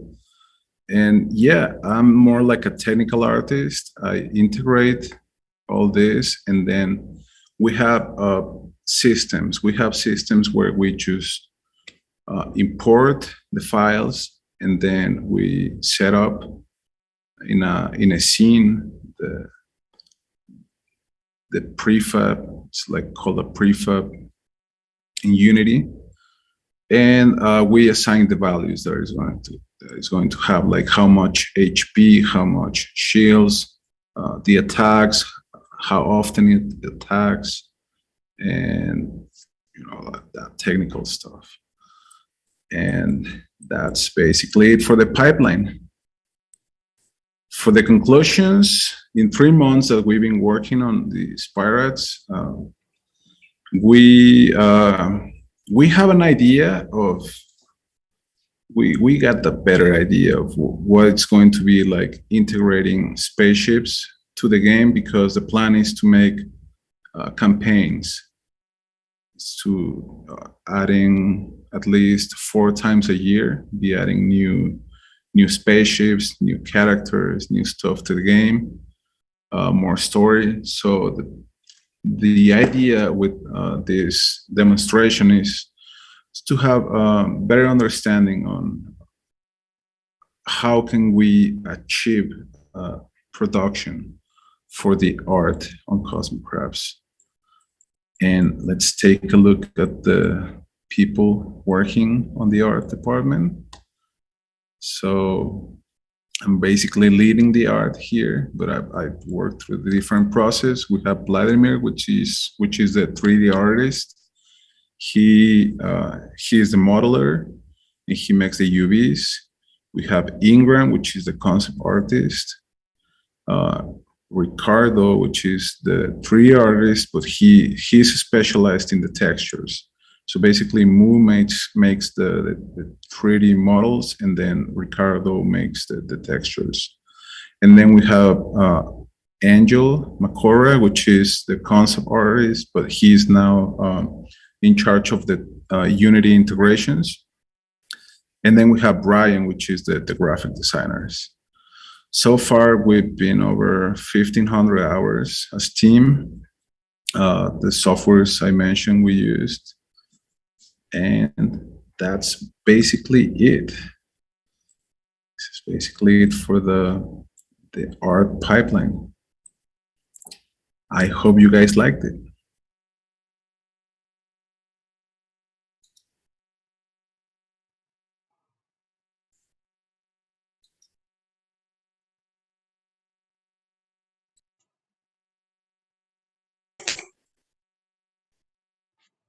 And yeah, I'm more like a technical artist. I integrate all this, and then we have systems. We have systems where we just import the files, and then we set up in a scene the prefab. It's like called a prefab in Unity, and we assign the values that is going to have, like how much HP, how much shields, the attacks, how often it attacks, and that technical stuff. And that's basically it for the pipeline. For the conclusions, in 3 months that we've been working on these pirates, we have an idea of, we got the better idea of what it's going to be like integrating spaceships to the game, because the plan is to make campaigns, to adding at least 4 times a year, be adding new spaceships, new characters, new stuff to the game, more story. So the idea with this demonstration is to have a better understanding on how can we achieve production for the art on Cosmicrafts. And let's take a look at the people working on the art department. So I'm basically leading the art here, but I've worked through the different process. We have Vladimir, which is the 3D artist. He is the modeler, and he makes the UVs. We have Ingram, which is the concept artist. Ricardo, which is the 3D artist, but he's specialized in the textures. So basically, Mu makes the 3D models, and then Ricardo makes the textures. And then we have Angel Macora, which is the concept artist, but he's now in charge of the Unity integrations. And then we have Brian, which is the graphic designers. So far, we've been over 1,500 hours as team. The softwares I mentioned we used. And that's basically it. This is basically it for the art pipeline. I hope you guys liked it.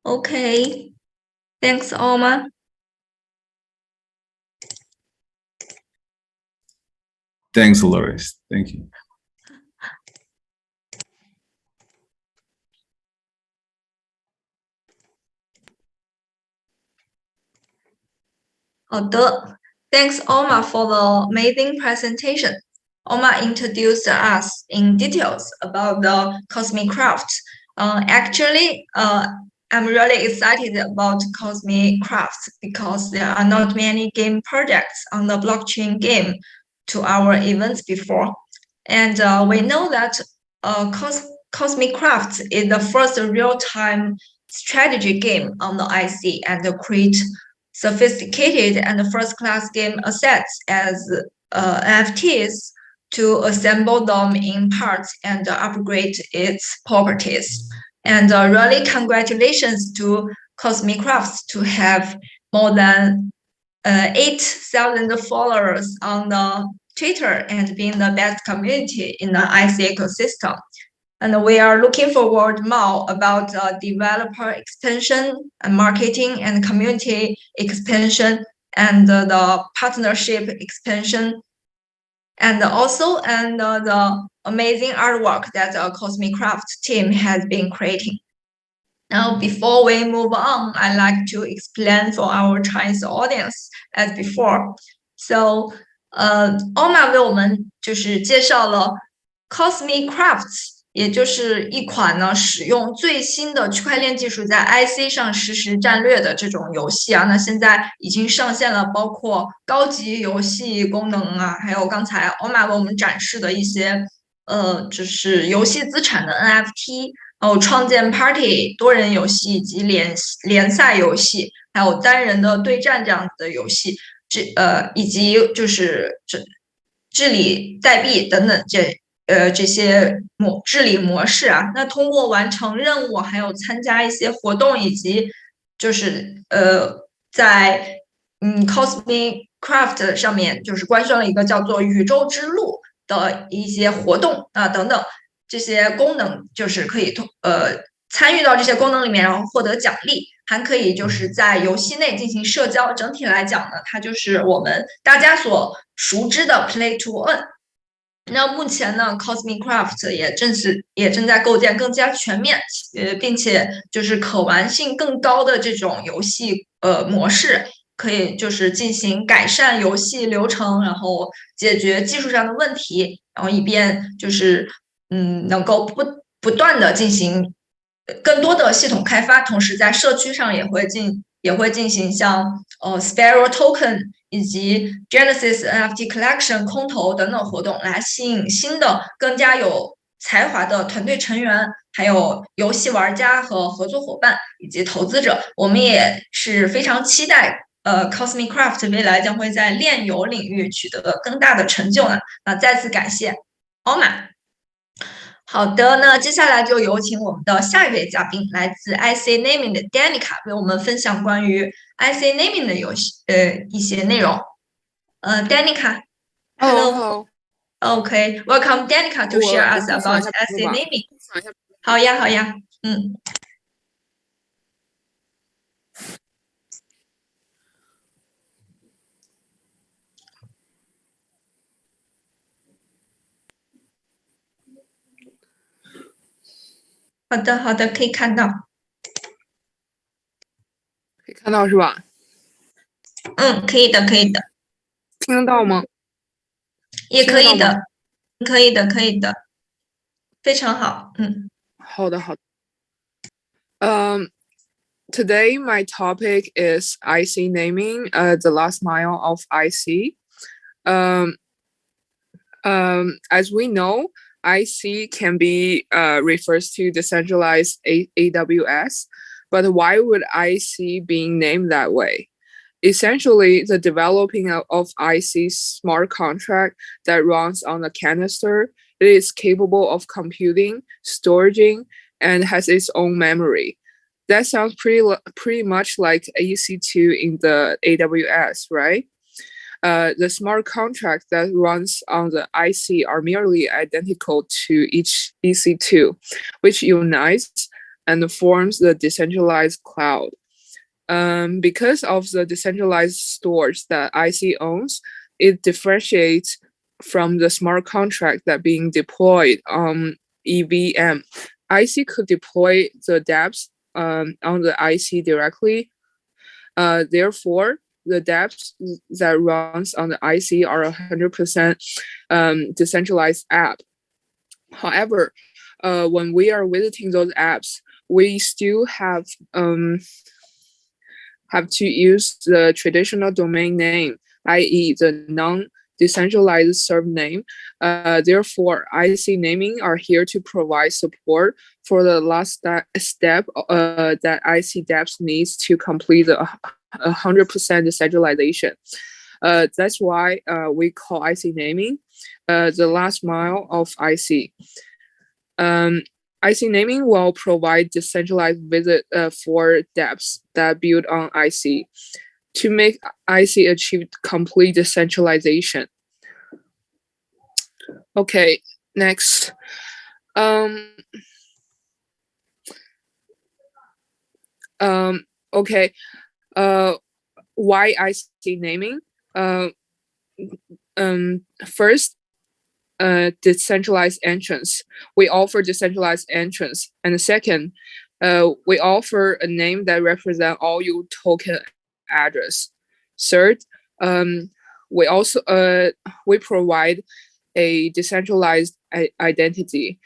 Okay, thanks, Omar. Thanks, Dolores. Thank you. 好的 Thanks, Omar, for the amazing presentation. Omar introduced us in details about the Cosmicrafts. Actually, I'm really excited about Cosmicrafts because there are not many game projects on the blockchain game to our events before. And we know that Cosmicrafts is the first real-time strategy game on the IC and create sophisticated and first-class game assets as NFTs to assemble them in parts and upgrade its properties. And really congratulations to Cosmicrafts to have more than 8,000 followers on the Twitter and being the best community in the IC ecosystem. And we are looking forward more about developer expansion and marketing and community expansion and the partnership expansion, and also the amazing artwork that the Cosmicrafts team has been creating. Now, before we move on, I'd like to explain for our Chinese audience as before. So, Omar 为我们就是介绍了 Cosmicrafts 也就是一款呢使用最新的区块链技术在 IC 上实时战略的这种游戏啊。那现在已经上线了，包括高级游戏功能啊，还有刚才欧玛为我们展示的一些就是游戏资产的 NFT，还有创建 Party 多人游戏以及联赛游戏，还有单人的对战这样子的游戏，以及就是治理代币等等这些治理模式啊。那通过完成任务，还有参加一些活动，以及就是在Cosmicrafts 上面就是关注了一个叫做宇宙之路的一些活动啊等等这些功能，就是可以参与到这些功能里面，然后获得奖励，还可以就是在游戏内进行社交。整体来讲呢，它就是我们大家所熟知的 Play to Earn。那目前呢，Cosmicrafts 也正在构建更加全面，并且就是可玩性更高的这种游戏模式，可以就是进行改善游戏流程，然后解决技术上的问题，然后以便就是能够不断的进行更多的系统开发，同时在社区上也会进行像Sparrow Token 以及 Genesis NFT Collection 空投等等活动，来吸引新的更加有才华的团队成员，还有游戏玩家和合作伙伴以及投资者。我们也是非常期待Cosmicraft 未来将会在链游领域取得更大的成就呢。再次感谢奥玛。好的，那接下来就有请我们的下一位嘉宾，来自 IC Naming 的 Danica 为我们分享关于 IC Naming 的一些内容。Danica，Hello，OK，Welcome Danica to share us about IC Naming。好呀，好呀，好的，好的，可以看到。可以看到是吧？可以的，可以的。听得到吗？也可以的，可以的，可以的，非常好。好的，好的。Today my topic is IC naming, the last mile of IC. As we know, IC can be refers to decentralized AWS, but why would IC being named that way? Essentially, the developing of IC smart contract that runs on a canister, it is capable of computing, storing, and has its own memory. That sounds pretty much like EC2 in the AWS, right? The smart contract that runs on the IC are merely identical to each EC2, which unites and forms the decentralized cloud. Because of the decentralized stores that IC owns, it differentiates from the smart contract that being deployed on EVM. IC could deploy the dApps on the IC directly. Therefore, the dApps that runs on the IC are 100% decentralized app. However, when we are visiting those apps, we still have to use the traditional domain name, i.e. the non-decentralized server name. Therefore, IC naming are here to provide support for the last step that IC dApps needs to complete the 100% decentralization. That's why we call IC naming the last mile of IC. IC naming will provide decentralized visit for dApps that build on IC to make IC achieve complete decentralization. Okay, next. Okay. Why IC naming? First, decentralized entrance. We offer decentralized entrance. And second, we offer a name that represents all your token address. Third, we also we provide a decentralized identity.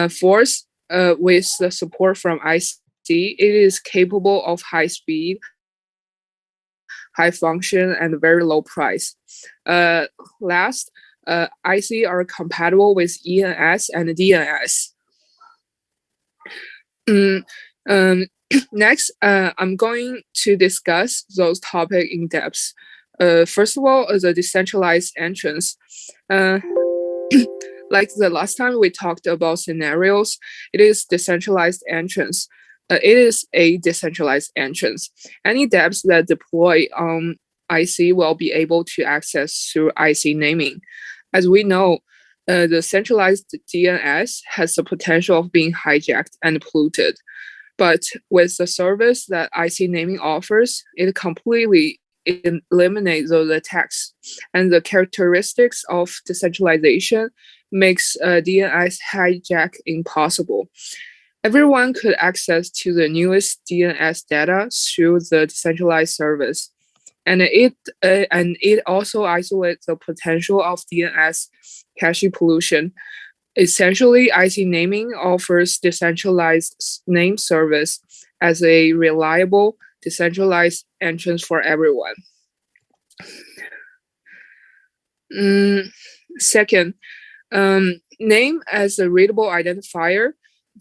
Fourth, with the support from IC, it is capable of high speed, high function, and very low price. Last, IC are compatible with ENS and DNS. Next, I'm going to discuss those topics in depth. First of all, the decentralized entrance. Like the last time we talked about scenarios, it is decentralized entrance. It is a decentralized entrance. Any dApps that deploy on IC will be able to access through IC naming. As we know, the centralized DNS has the potential of being hijacked and polluted. But with the service that IC naming offers, it completely eliminates those attacks. And the characteristics of decentralization makes DNS hijack impossible. Everyone could access to the newest DNS data through the decentralized service. And it also isolates the potential of DNS cache pollution. Essentially, IC naming offers decentralized name service as a reliable, decentralized entrance for everyone. Second, name as a readable identifier,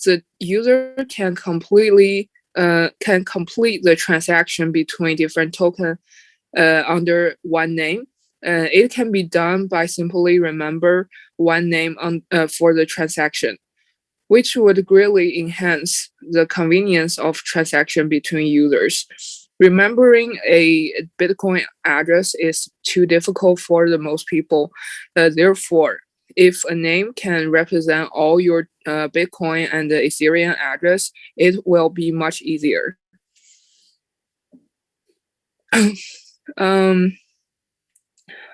the user can complete the transaction between different tokens under one name. It can be done by simply remember one name for the transaction, which would greatly enhance the convenience of transaction between users. Remembering a Bitcoin address is too difficult for the most people. Therefore, if a name can represent all your Bitcoin and the Ethereum address, it will be much easier.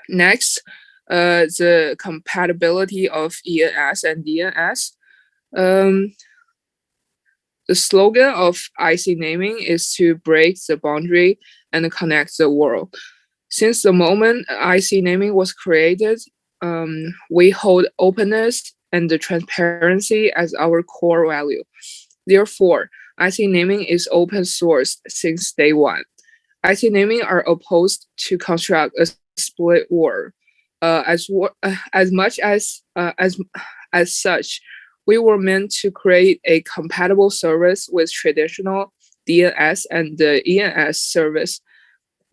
Next, the compatibility of ENS and DNS. The slogan of IC naming is to break the boundary and connect the world. Since the moment IC naming was created, we hold openness and the transparency as our core value. Therefore, IC naming is open source since day one. IC naming are opposed to construct a split world. As such, we were meant to create a compatible service with traditional DNS and the ENS service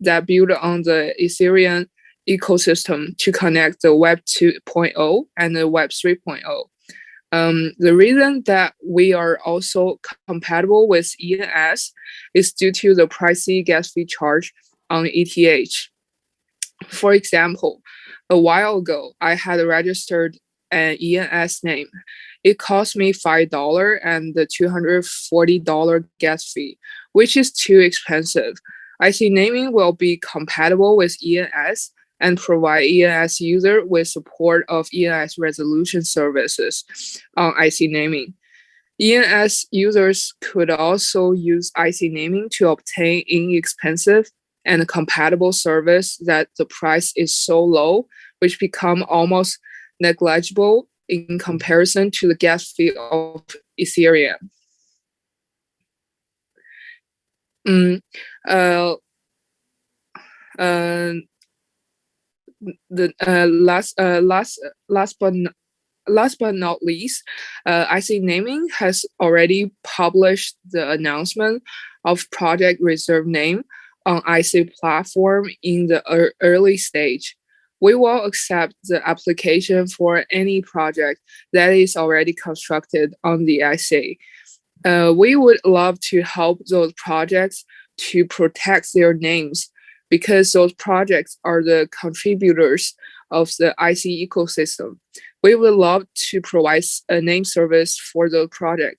that build on the Ethereum ecosystem to connect the Web 2.0 and the Web 3.0. The reason that we are also compatible with ENS is due to the pricey gas fee charge on ETH. For example, a while ago, I had registered an ENS name. It cost me $5 and the $240 gas fee, which is too expensive. IC naming will be compatible with ENS and provide ENS user with support of ENS resolution services on IC naming. ENS users could also use IC naming to obtain inexpensive and compatible service that the price is so low, which become almost negligible in comparison to the gas fee of Ethereum. Last but not least, IC naming has already published the announcement of project reserve name on IC platform in the early stage. We will accept the application for any project that is already constructed on the IC. We would love to help those projects to protect their names because those projects are the contributors of the IC ecosystem. We would love to provide a name service for the project.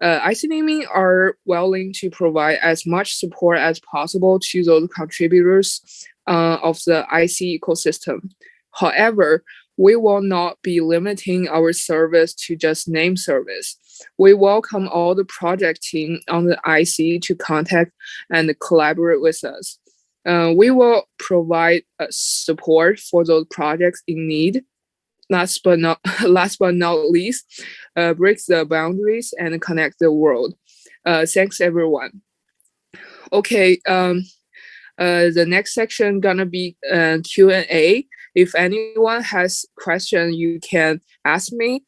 IC naming are willing to provide as much support as possible to those contributors of the IC ecosystem. However, we will not be limiting our service to just name service. We welcome all the project team on the IC to contact and collaborate with us. We will provide support for those projects in need. last but not least, breaks the boundaries and connect the world. Thanks everyone. Okay, the next section gonna be Q&A. If anyone has question, you can ask me.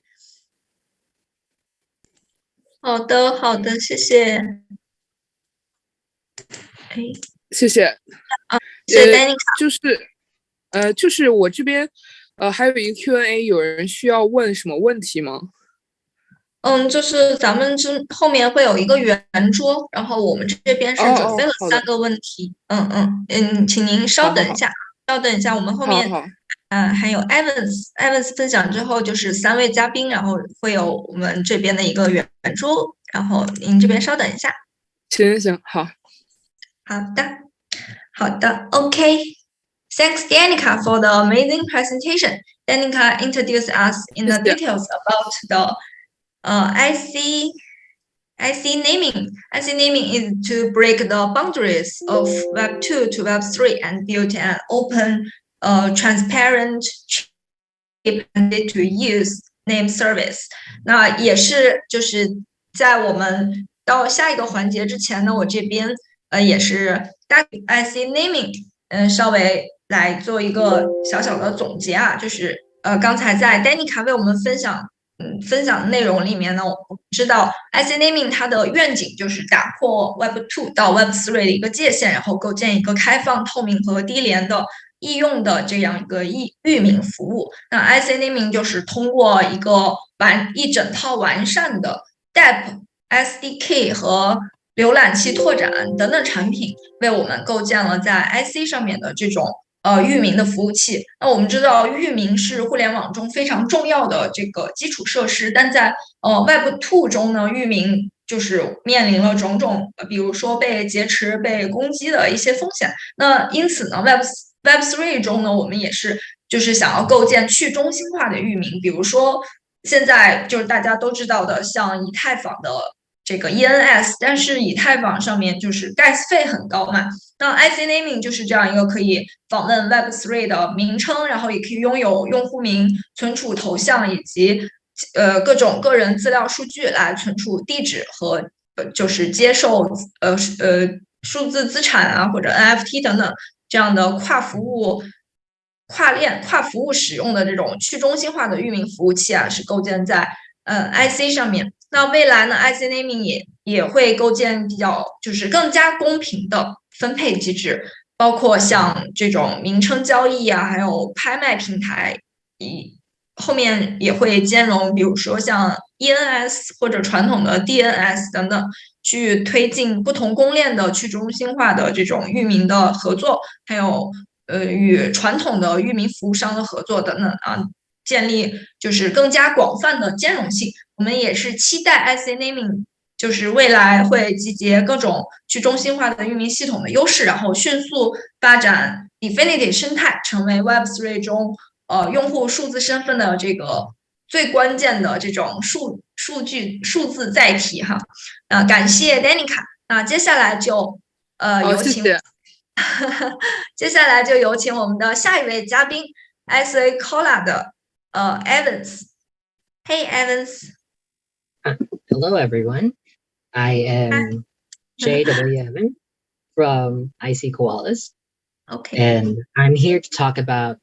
好的，好的，谢谢。谢谢。谢谢 Danica。就是我这边还有一个 Q&A， 有人需要问什么问题吗？就是咱们后面会有一个圆桌，然后我们这边是准备了3个问题。请您稍等一下，我们后面还有 Evans 分享之后就是3位嘉宾，然后会有我们这边的一个圆桌，然后您这边稍等一下。行，好的 OK。Thanks, Danica, for the amazing presentation. Danica introduced us in the details about the IC naming. IC naming is to break the boundaries of Web 2 to Web 3 and build an open, transparent, to-use name service. 那也是就是在我们到下一个环节之前呢，我这边也是大 IC naming 稍微来做一个小小的总结啊，就是刚才在 Danica 为我们分享的内容里面呢，我们知道 IC naming 它的愿景就是打破 Web 2到 Web 3的一个界限，然后构建一个开放、透明和低廉的易用的这样一个域名服务。那 IC naming 就是通过一整套完善的 DApp、SDK 和浏览器拓展等等产品，为我们构建了在 IC 上面的这种域名的服务器。那我们知道域名是互联网中非常重要的这个基础设施，但在Web 2中呢，域名就是面临了种种比如说被劫持、被攻击的一些风险。那因此呢 Web 3中呢，我们也是就是想要构建去中心化的域名，比如说现在就是大家都知道的像以太坊的这个 ENS， 但是以太坊上面就是 gas 费很高嘛。那 IC naming 就是这样一个可以访问 Web 3的名称，然后也可以拥有用户名、存储头像以及各种个人资料数据来存储地址和就是接受数字资产啊或者 NFT 等等这样的跨服务使用的这种去中心化的域名服务器啊，是构建在IC 上面。那未来呢 IC naming 也会构建比较就是更加公平的分配机制，包括像这种名称交易啊，还有拍卖平台，后面也会兼容比如说像 ENS 或者传统的 DNS 等等，去推进不同公链的去中心化的这种域名的合作，还有与传统的域名服务商的合作等等啊，建立就是更加广泛的兼容性。我们也是期待 IC naming 就是未来会集结各种去中心化的域名系统的优势，然后迅速发展 Dfinity 生态，成为 Web 3中用户数字身份的这个最关键的这种数字载体哈。感谢 Danica。那接下来就有请接下来就有请我们的下一位嘉宾 ICKoalas 的Evans。Hey Evans. Hello everyone. I am Jw Evans from ICKoalas. Okay. And I'm here to talk about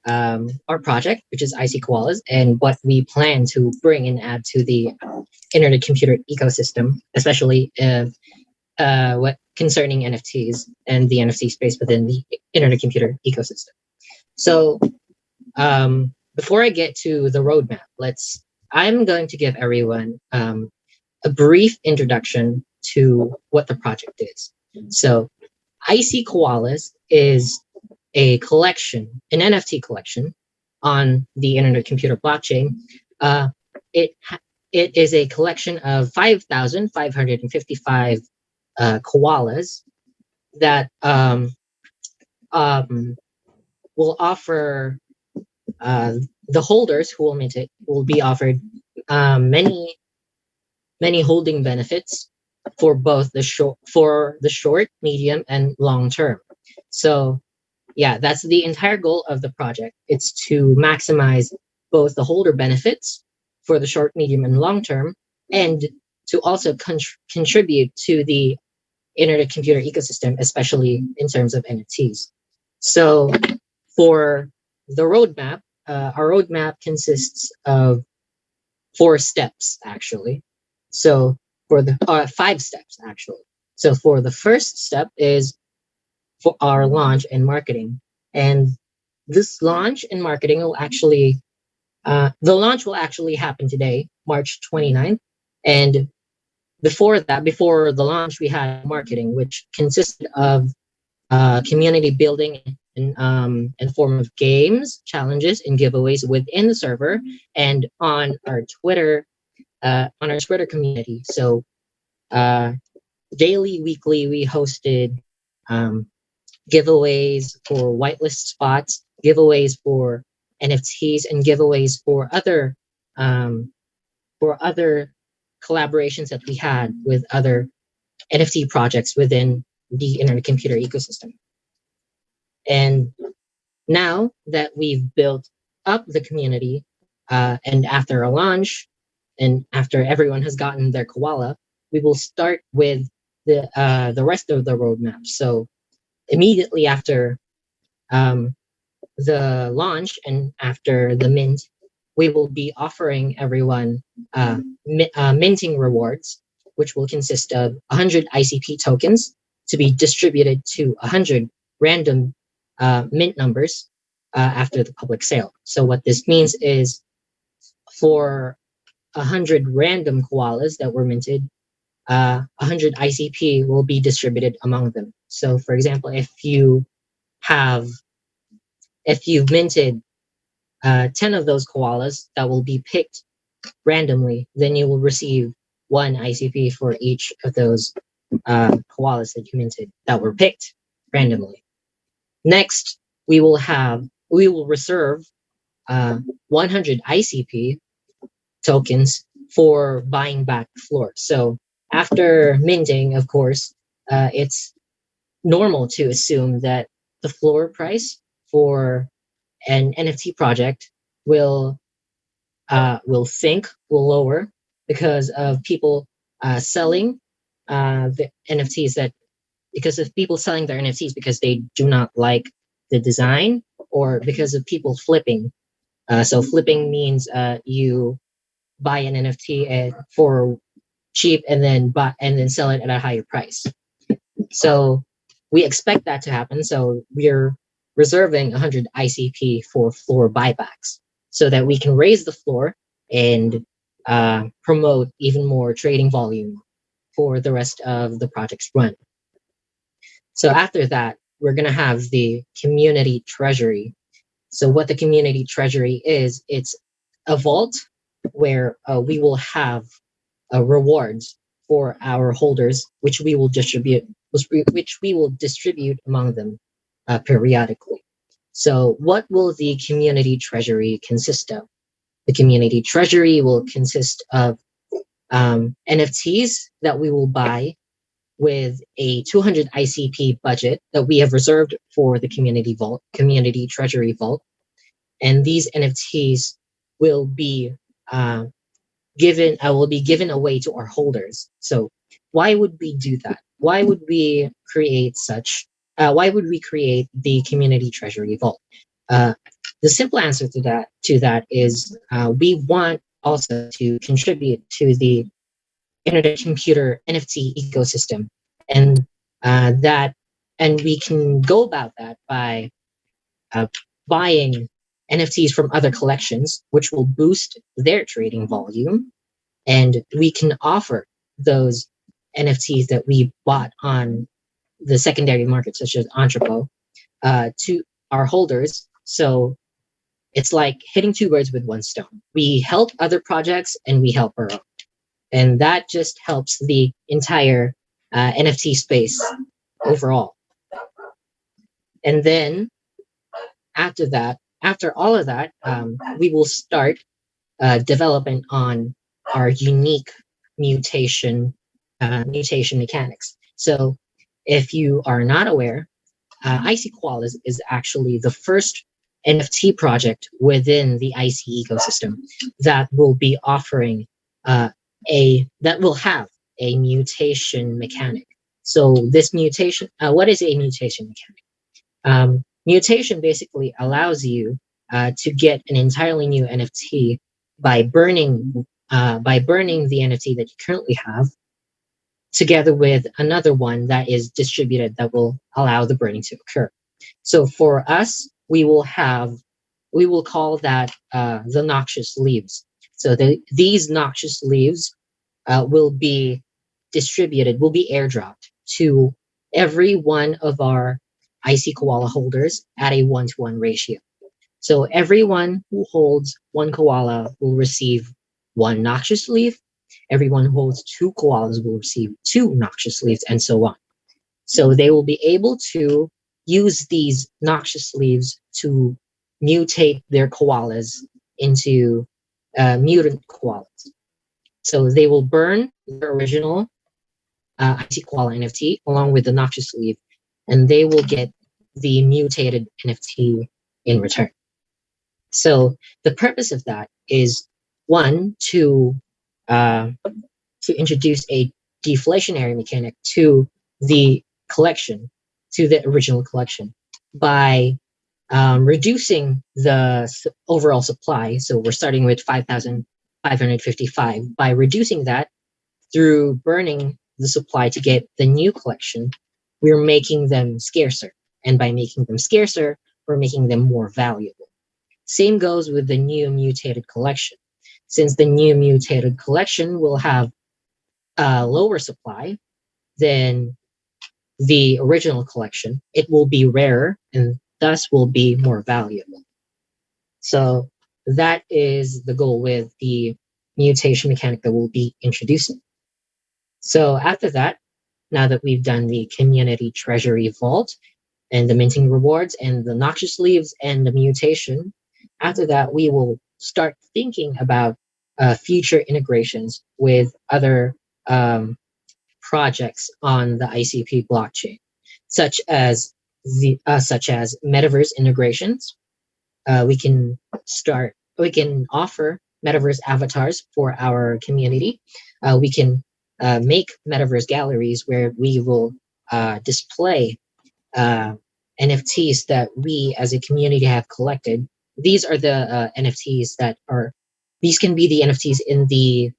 our project, which is ICKoalas, and what we plan to bring and add to the internet computer ecosystem, especially what concerning NFTs and the NFT space within the internet computer ecosystem. So before I get to the roadmap, I'm going to give everyone a brief introduction to what the project is. So ICKoalas is a collection, an NFT collection on the internet computer blockchain. It is a collection of 5,555 koalas that will offer the holders who will mint it will be offered many holding benefits for both the short, medium, and long term. So yeah, that's the entire goal of the project. It's to maximize both the holder benefits for the short, medium, and long term, and to also contribute to the internet computer ecosystem, especially in terms of NFTs. So for the roadmap, our roadmap consists of 4 steps, actually. So for the 5 steps, actually. So for the first step is for our launch and marketing. And this launch and marketing will actually, the launch will actually happen today, March 29th. And before that, before the launch, we had marketing, which consisted of community building in form of games, challenges, and giveaways within the server and on our Twitter community. So daily, weekly, we hosted giveaways for whitelist spots, giveaways for NFTs, and giveaways for other collaborations that we had with other NFT projects within the internet computer ecosystem. And now that we've built up the community, and after a launch, and after everyone has gotten their koala, we will start with the rest of the roadmap. So immediately after the launch and after the mint, we will be offering everyone minting rewards, which will consist of 100 ICP tokens to be distributed to 100 random mint numbers after the public sale. So what this means is for 100 random koalas that were minted, 100 ICP will be distributed among them. So for example, if you've minted 10 of those koalas that will be picked randomly, then you will receive 1 ICP for each of those koalas that you minted that were picked randomly. Next, we will reserve 100 ICP tokens for buying back the floor. So after minting, of course, it's normal to assume that the floor price for an NFT project will lower because of people selling the NFTs because of people selling their NFTs because they do not like the design, or because of people flipping. So flipping means you buy an NFT for cheap and then sell it at a higher price. So we expect that to happen. So we're reserving 100 ICP for floor buybacks so that we can raise the floor and promote even more trading volume for the rest of the project's run. So after that, we're going to have the community treasury. So what the community treasury is, it's a vault where we will have rewards for our holders, which we will distribute among them periodically. So what will the community treasury consist of? The community treasury will consist of NFTs that we will buy with a 200 ICP budget that we have reserved for the community treasury vault. And these NFTs will be given away to our holders. So why would we do that? Why would we create the community treasury vault? The simple answer to that is we want also to contribute to the internet computer NFT ecosystem, and we can go about that by buying NFTs from other collections, which will boost their trading volume, and we can offer those NFTs that we bought on the secondary market, such as Entrepot, to our holders. So it's like hitting 2 birds with 1 stone. We help other projects and we help our own. And that just helps the entire NFT space overall. And then after all of that, we will start development on our unique mutation mechanics. So if you are not aware, ICKoalas is actually the first NFT project within the IC ecosystem that will be offering that will have a mutation mechanic. So this mutation, what is a mutation mechanic? Mutation basically allows you to get an entirely new NFT by burning the NFT that you currently have, together with another one that is distributed that will allow the burning to occur. So for us, we will call that the noxious leaves. So these noxious leaves will be distributed, will be airdropped to every one of our ICKoala holders at a 1-to-1 ratio. So everyone who holds one koala will receive one noxious leaf. Everyone who holds 2 koalas will receive 2 noxious leaves, and so on. So they will be able to use these noxious leaves to mutate their koalas into mutant koalas. So they will burn their original ICKoala NFT along with the noxious leaf, and they will get the mutated NFT in return. So the purpose of that is, one, to introduce a deflationary mechanic to the collection, to the original collection, by reducing the overall supply. So we're starting with 5,555. By reducing that through burning the supply to get the new collection, we're making them scarcer. And by making them scarcer, we're making them more valuable. Same goes with the new mutated collection. Since the new mutated collection will have a lower supply than the original collection, it will be rarer and thus will be more valuable. So that is the goal with the mutation mechanic that we'll be introducing. So after that, now that we've done the community treasury vault and the minting rewards and the noxious leaves and the mutation, after that, we will start thinking about future integrations with other projects on the ICP blockchain, such as metaverse integrations. We can offer metaverse avatars for our community. We can make metaverse galleries where we will display NFTs that we as a community have collected. These are the these can be the NFTs in the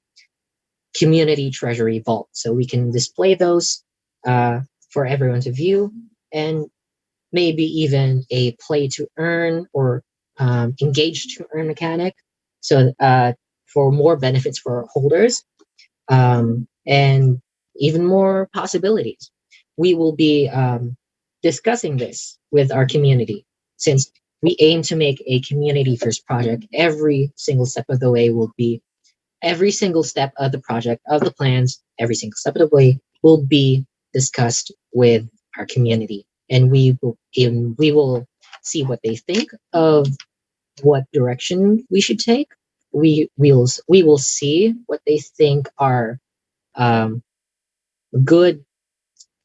community treasury vault. So we can display those for everyone to view, and maybe even a play to earn or engage to earn mechanic. So for more benefits for holders and even more possibilities. We will be discussing this with our community, since we aim to make a community first project. Every single step of the way every single step of the project, of the plans, every single step of the way will be discussed with our community, and we will see what they think of what direction we should take. We will see what they think are good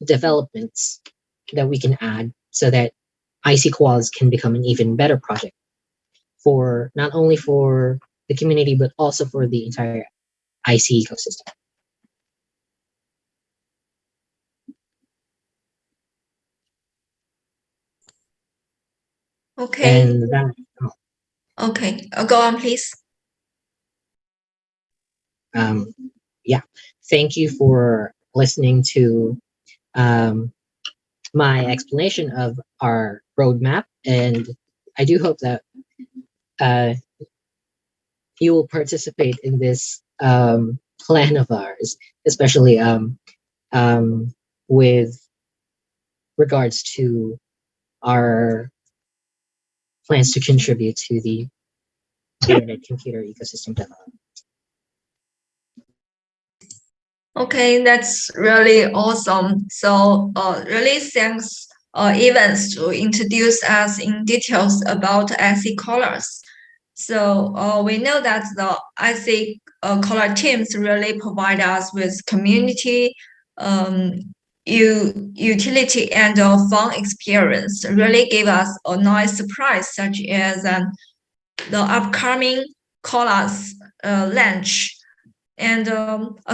developments that we can add, so that ICKoalas can become an even better project for not only for the community but also for the entire IC ecosystem. Okay. And that, Okay, go on, please. Yeah, thank you for listening to my explanation of our roadmap, and I do hope that you will participate in this plan of ours, especially with regards to our plans to contribute to the internet computer ecosystem development. Okay, that's really awesome. So, really thanks, Evans, to introduce us in details about ICKoalas. So, we know that the ICKoala teams really provide us with community utility and a fun experience really gave us a nice surprise, such as the upcoming ICKoalas launch. And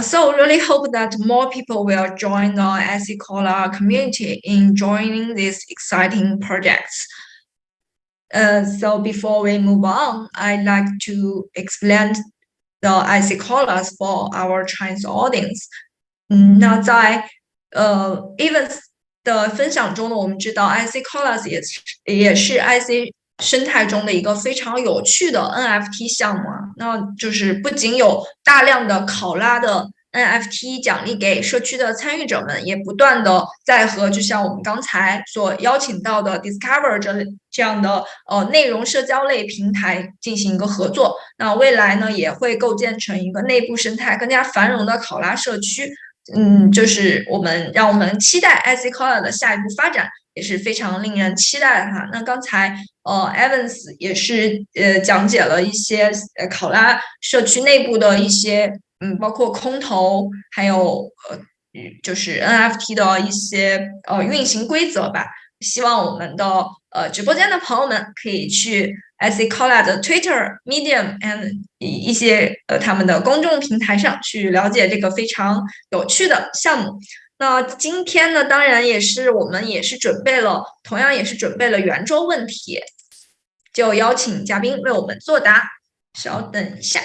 so really hope that more people will join the ICKoalas community in joining these exciting projects. So before we move on, I'd like to explain the ICKoalas for our Chinese audience. 那在Evans 的分享中呢，我们知道 ICKoalas 也是 IC 生态中的一个非常有趣的 NFT 项目啊。那就是不仅有大量的考拉的 NFT 奖励给社区的参与者们，也不断的在和就像我们刚才所邀请到的 Discover 这样的内容社交类平台进行一个合作。那未来呢，也会构建成一个内部生态更加繁荣的考拉社区。就是让我们期待 ICKoalas 的下一步发展，也是非常令人期待的哈。那刚才Evans 也是讲解了一些考拉社区内部的一些包括空投，还有就是 NFT 的一些运行规则吧。希望我们的直播间的朋友们可以去 ICKoalas 的 Twitter、Medium and 一些他们的公众平台上去了解这个非常有趣的项目。那今天呢，当然我们也是同样也是准备了圆桌问题，就邀请嘉宾为我们作答。稍等一下。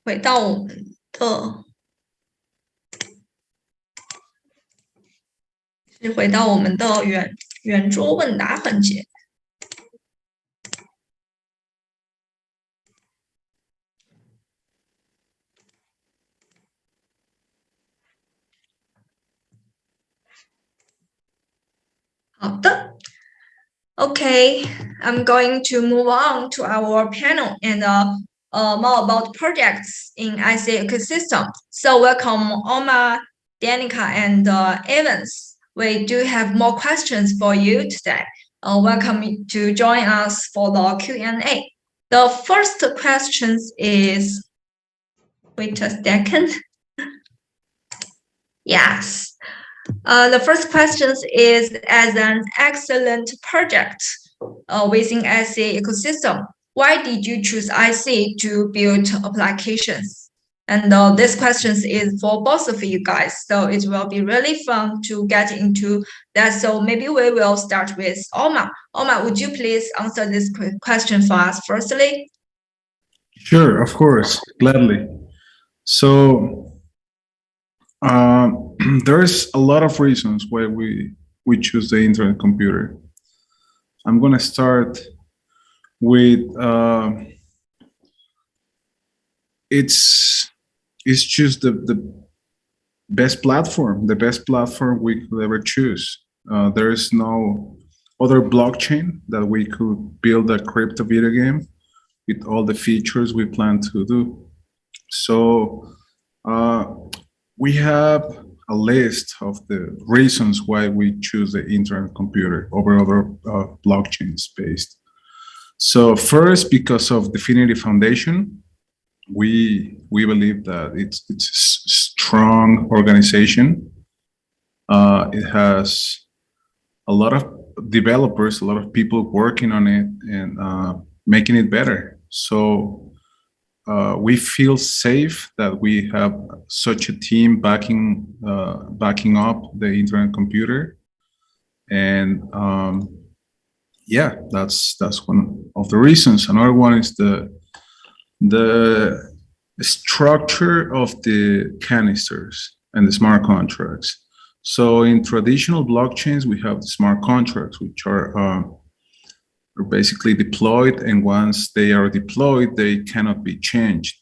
回到我们的圆桌问答环节。好的。Okay, I'm going to move on to our panel and more about projects in IC ecosystem. So welcome Omar, Danica, and Evans. We do have more questions for you today. Welcome to join us for the Q&A. The first question is, wait a second. Yes. The first question is, as an excellent project within IC ecosystem, why did you choose IC to build applications? And this question is for both of you guys, so it will be really fun to get into that. So maybe we will start with Omar. Omar, would you please answer this question for us firstly? Sure, of course, gladly. So there's a lot of reasons why we choose the internet computer. I'm going to start with it's just the best platform we could ever choose. There is no other blockchain that we could build a crypto video game with all the features we plan to do. So we have a list of the reasons why we choose the internet computer over other blockchains based. So first, because of Dfinity Foundation, we believe that it's a strong organization. It has a lot of developers, a lot of people working on it and making it better. So we feel safe that we have such a team backing up the internet computer, and yeah, that's one of the reasons. Another one is the structure of the canisters and the smart contracts. So in traditional blockchains, we have the smart contracts, which are basically deployed, and once they are deployed, they cannot be changed.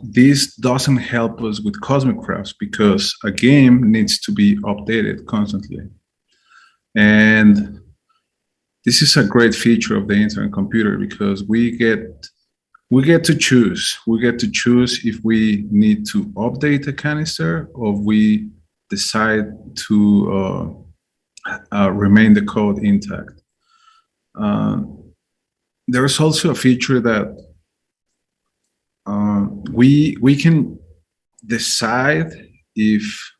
This doesn't help us with Cosmicrafts because a game needs to be updated constantly. And this is a great feature of the internet computer because we get to choose. We get to choose if we need to update a canister or we decide to remain the code intact. There's also a feature that we can decide if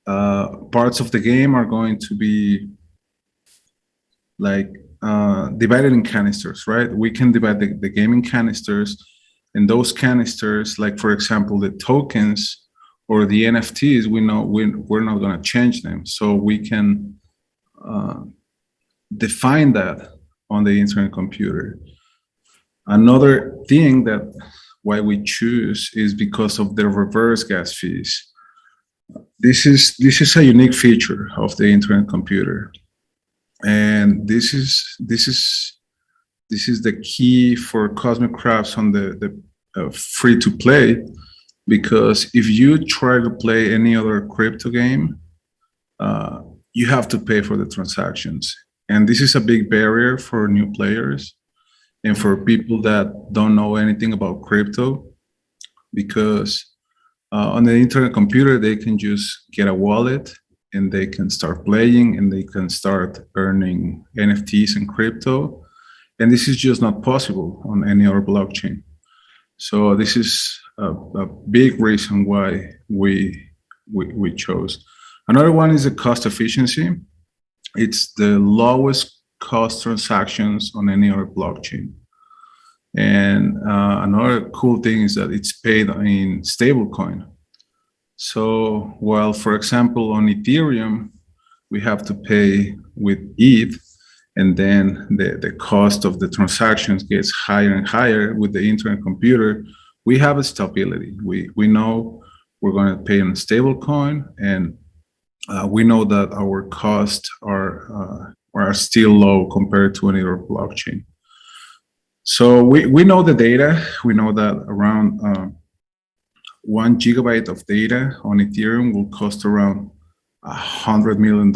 parts of the game are going to be like divided in canisters, right? We can divide the game in canisters, and those canisters, like for example, the tokens or the NFTs, we know we're not going to change them. So we can define that on the Internet Computer. Another thing that why we choose is because of the reverse gas fees. This is a unique feature of the Internet Computer, and this is the key for Cosmicrafts on the free to play, because if you try to play any other crypto game, you have to pay for the transactions, and this is a big barrier for new players and for people that don't know anything about crypto, because on the Internet Computer, they can just get a wallet and they can start playing and they can start earning NFTs and crypto. And this is just not possible on any other blockchain. So this is a big reason why we chose. Another one is the cost efficiency. It's the lowest cost transactions on any other blockchain. And another cool thing is that it's paid in stablecoin. So while, for example, on Ethereum, we have to pay with ETH, and then the cost of the transactions gets higher and higher with the Internet Computer, we have a stability. We know we're going to pay in stablecoin, and we know that our costs are still low compared to any other blockchain. So we know the data. We know that around 1 gigabyte of data on Ethereum will cost around $100 million,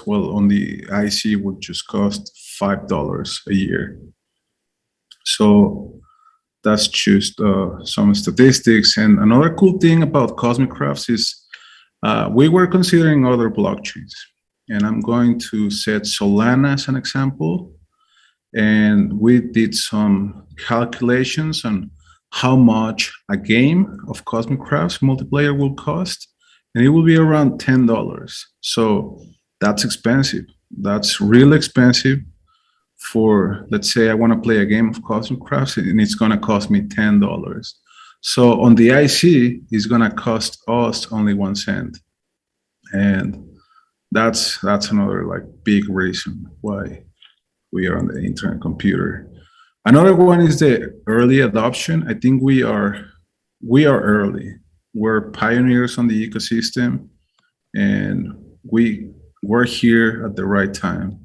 while on the IC would just cost $5 a year. So that's just some statistics. And another cool thing about Cosmicrafts is we were considering other blockchains. And I'm going to set Solana as an example. And we did some calculations on how much a game of Cosmicrafts multiplayer will cost, and it will be around $10. So that's expensive. That's really expensive for, let's say I want to play a game of Cosmicrafts and it's going to cost me $10. So on the IC, it's going to cost us only 1 cent. And that's another like big reason why we are on the Internet Computer. Another one is the early adoption. I think we are early. We're pioneers on the ecosystem, and we're here at the right time.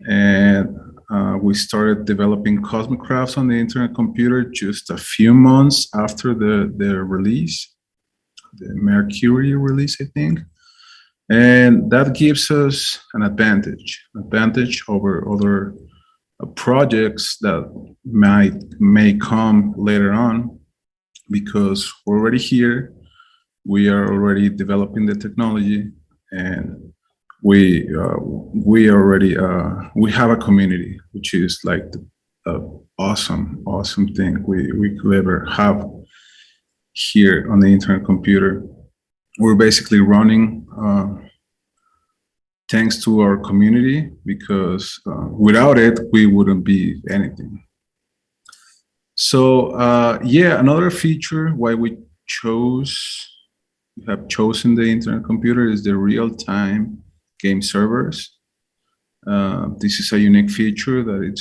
And we started developing Cosmicrafts on the Internet Computer just a few months after the release, the Mercury release, I think. And that gives us an advantage over other projects that may come later on, because we're already here. We are already developing the technology, and we have a community, which is like the awesome thing we could ever have here on the Internet Computer. We're basically running thanks to our community, because without it, we wouldn't be anything. So another feature why we have chosen the Internet Computer is the real-time game servers. This is a unique feature that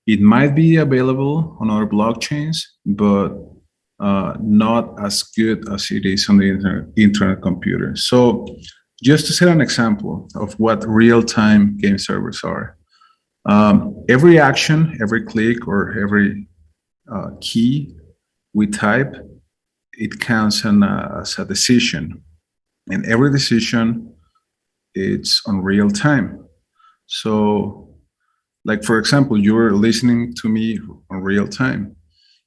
it might be available on other blockchains, but not as good as it is on the Internet Computer. So just to set an example of what real-time game servers are, every action, every click, or every key we type, it counts as a decision. And every decision, it's on real time. So, like for example, you're listening to me on real time.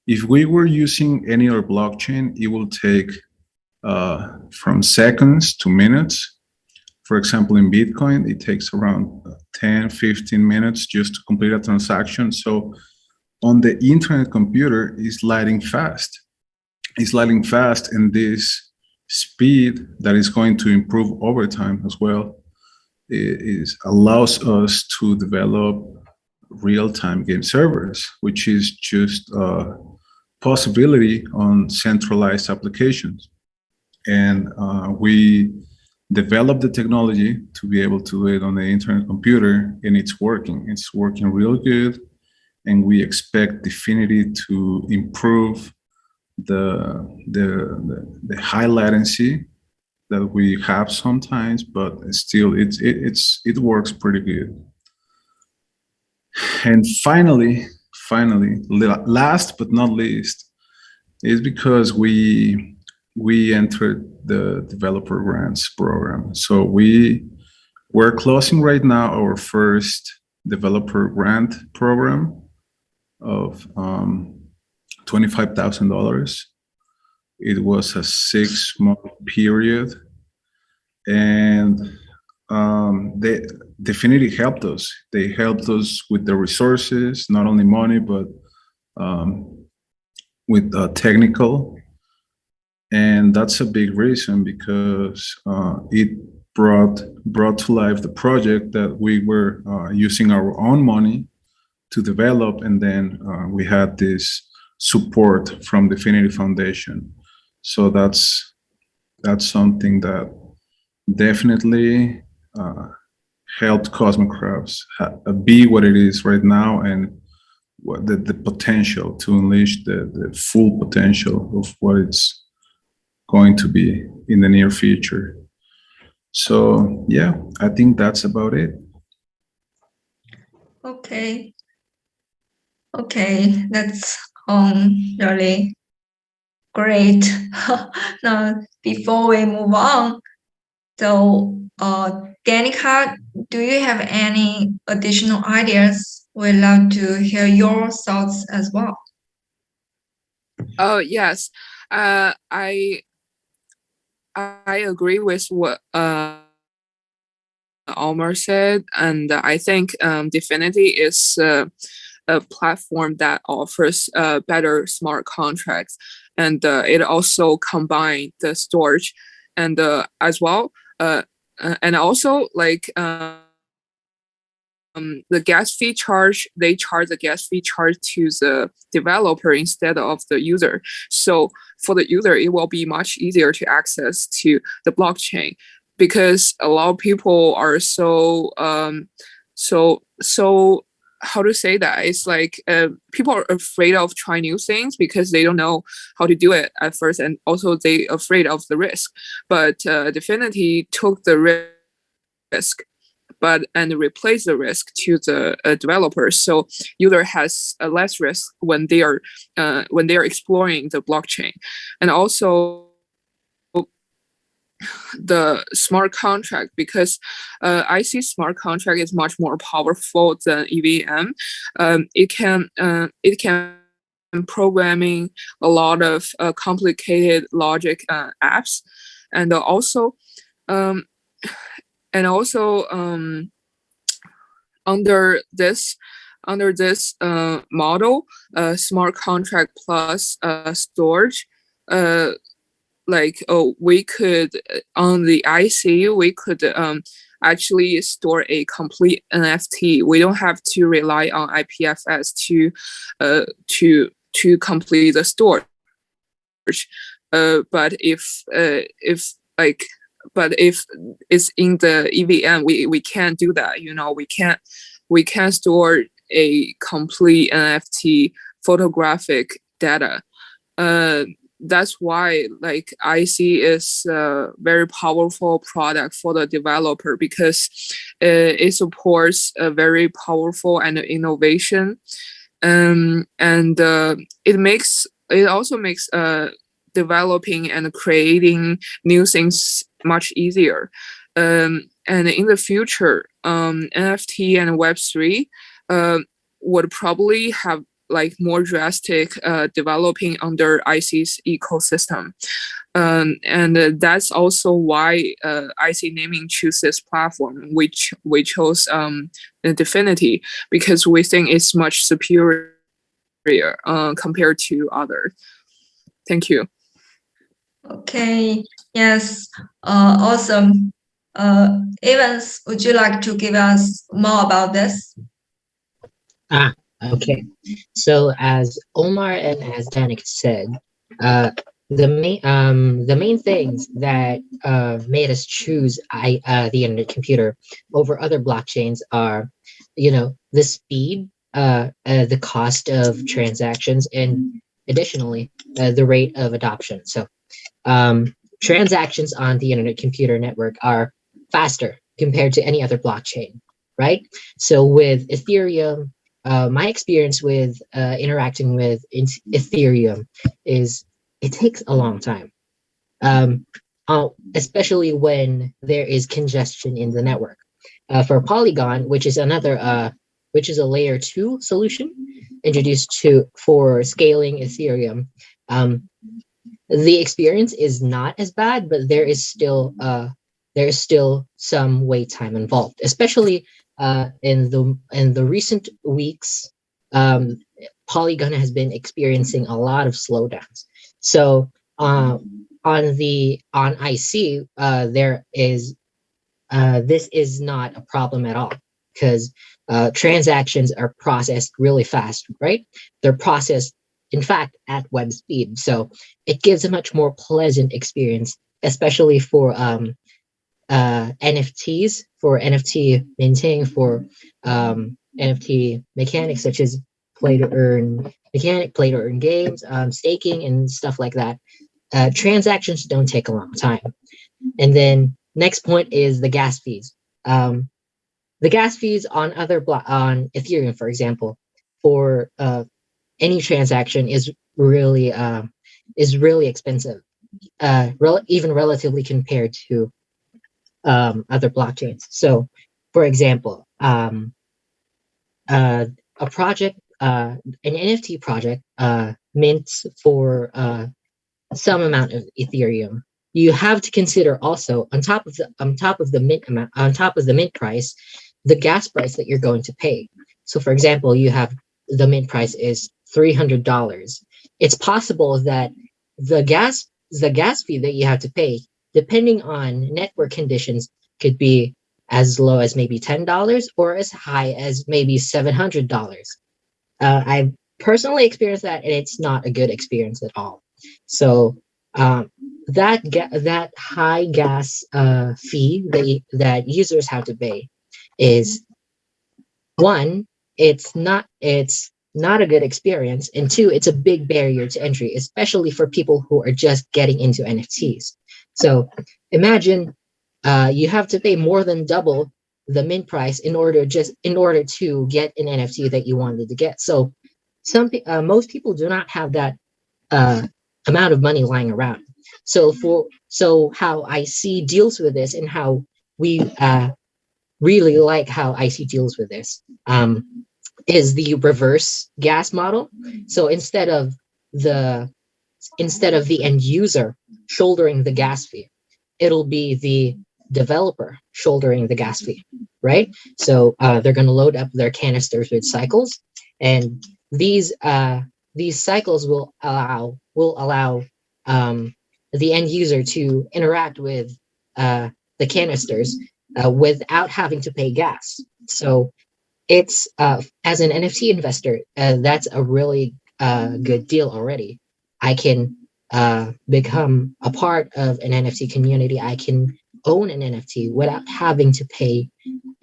If we were using any other blockchain, it will take from seconds to minutes For example, in Bitcoin, it takes around 10, 15 minutes just to complete a transaction. So on the internet computer, it's lightning fast. It's lightning fast, and this speed that is going to improve over time as well allows us to develop real-time game servers, which is just a possibility on centralized applications. And we developed the technology to be able to do it on the internet computer, and it's working. It's working real good, and we expect Dfinity to improve the high latency that we have sometimes, but still it works pretty good. And finally, last but not least, is because we entered the developer grants program. So we're closing right now our first developer grant program of $25,000. It was a 6-month period, and Dfinity helped us. They helped us with the resources, not only money, but with technical. And that's a big reason, because it brought to life the project that we were using our own money to develop, and then we had this support from the Dfinity Foundation. So that's something that definitely helped Cosmicrafts be what it is right now, and what the potential to unleash the full potential of what it's going to be in the near future. So yeah, I think that's about it. Okay, that's really great. Now, before we move on, so Danica, do you have any additional ideas? We'd love to hear your thoughts as well. Oh yes, I agree with what Omar said, and I think Dfinity is a platform that offers better smart contracts, and it also combines the storage and as well, and also like the gas fee charge. They charge the gas fee charge to the developer instead of the user. So for the user, it will be much easier to access to the blockchain, because a lot of people are so how to say that, it's like people are afraid of trying new things because they don't know how to do it at first, and also they afraid of the risk. But Dfinity took the risk and replace the risk to the developers, so user has less risk when they are exploring the blockchain. And also the smart contract, because I see smart contract is much more powerful than EVM. It can programming a lot of complicated logic apps, and also under this model, smart contract plus storage, we could on the IC, we could actually store a complete NFT. We don't have to rely on IPFS to complete the storage. But if it's in the EVM, we can't do that. We can't store a complete NFT photographic data. That's why IC is a very powerful product for the developer, because it supports a very powerful and innovation, and it also makes developing and creating new things much easier. And in the future, NFT and Web3 would probably have like more drastic developing under IC's ecosystem. And that's also why IC Naming chooses this platform, which we chose Dfinity, because we think it's much superior compared to others. Thank you. Okay, yes, awesome. Evans, would you like to give us more about this? Okay. So as Omar and as Danica said, the main things that made us choose the Internet Computer over other blockchains are, the speed, the cost of transactions, and additionally the rate of adoption. So transactions on the Internet Computer network are faster compared to any other blockchain, right? So with Ethereum, my experience with interacting with Ethereum is it takes a long time, especially when there is congestion in the network. For Polygon, which is which is a layer 2 solution introduced for scaling Ethereum, the experience is not as bad, but there is still some wait time involved, especially in the recent weeks. Polygon has been experiencing a lot of slowdowns. So on IC, this is not a problem at all, because transactions are processed really fast, right? They're processed, in fact, at web speed. So it gives a much more pleasant experience, especially for NFTs, for NFT minting, for NFT mechanics such as play to earn games, staking, and stuff like that. Transactions don't take a long time. And then next point is the gas fees. The gas fees on on Ethereum, for example, for any transaction is really expensive, even relatively compared to other blockchains. So, for example, a project, an NFT project, mints for some amount of Ethereum. You have to consider also, on top of the mint price, the gas price that you're going to pay. So, for example, you have the mint price is $300. It's possible that the gas fee that you have to pay, depending on network conditions, could be as low as maybe $10 or as high as maybe $700. I've personally experienced that, and it's not a good experience at all. So that high gas fee that users have to pay is, one, it's not a good experience, and two, it's a big barrier to entry, especially for people who are just getting into NFTs. So imagine you have to pay more than double the mint price in order to get an NFT that you wanted to get. So most people do not have that amount of money lying around. So how IC deals with this, and how we really like how IC deals with this, is the reverse gas model. So instead of the end user shouldering the gas fee, it'll be the developer shouldering the gas fee, right? So they're going to load up their canisters with cycles, and these cycles will allow the end user to interact with the canisters without having to pay gas. So it's as an NFT investor, that's a really good deal already. I can become a part of an NFT community. I can own an NFT without having to pay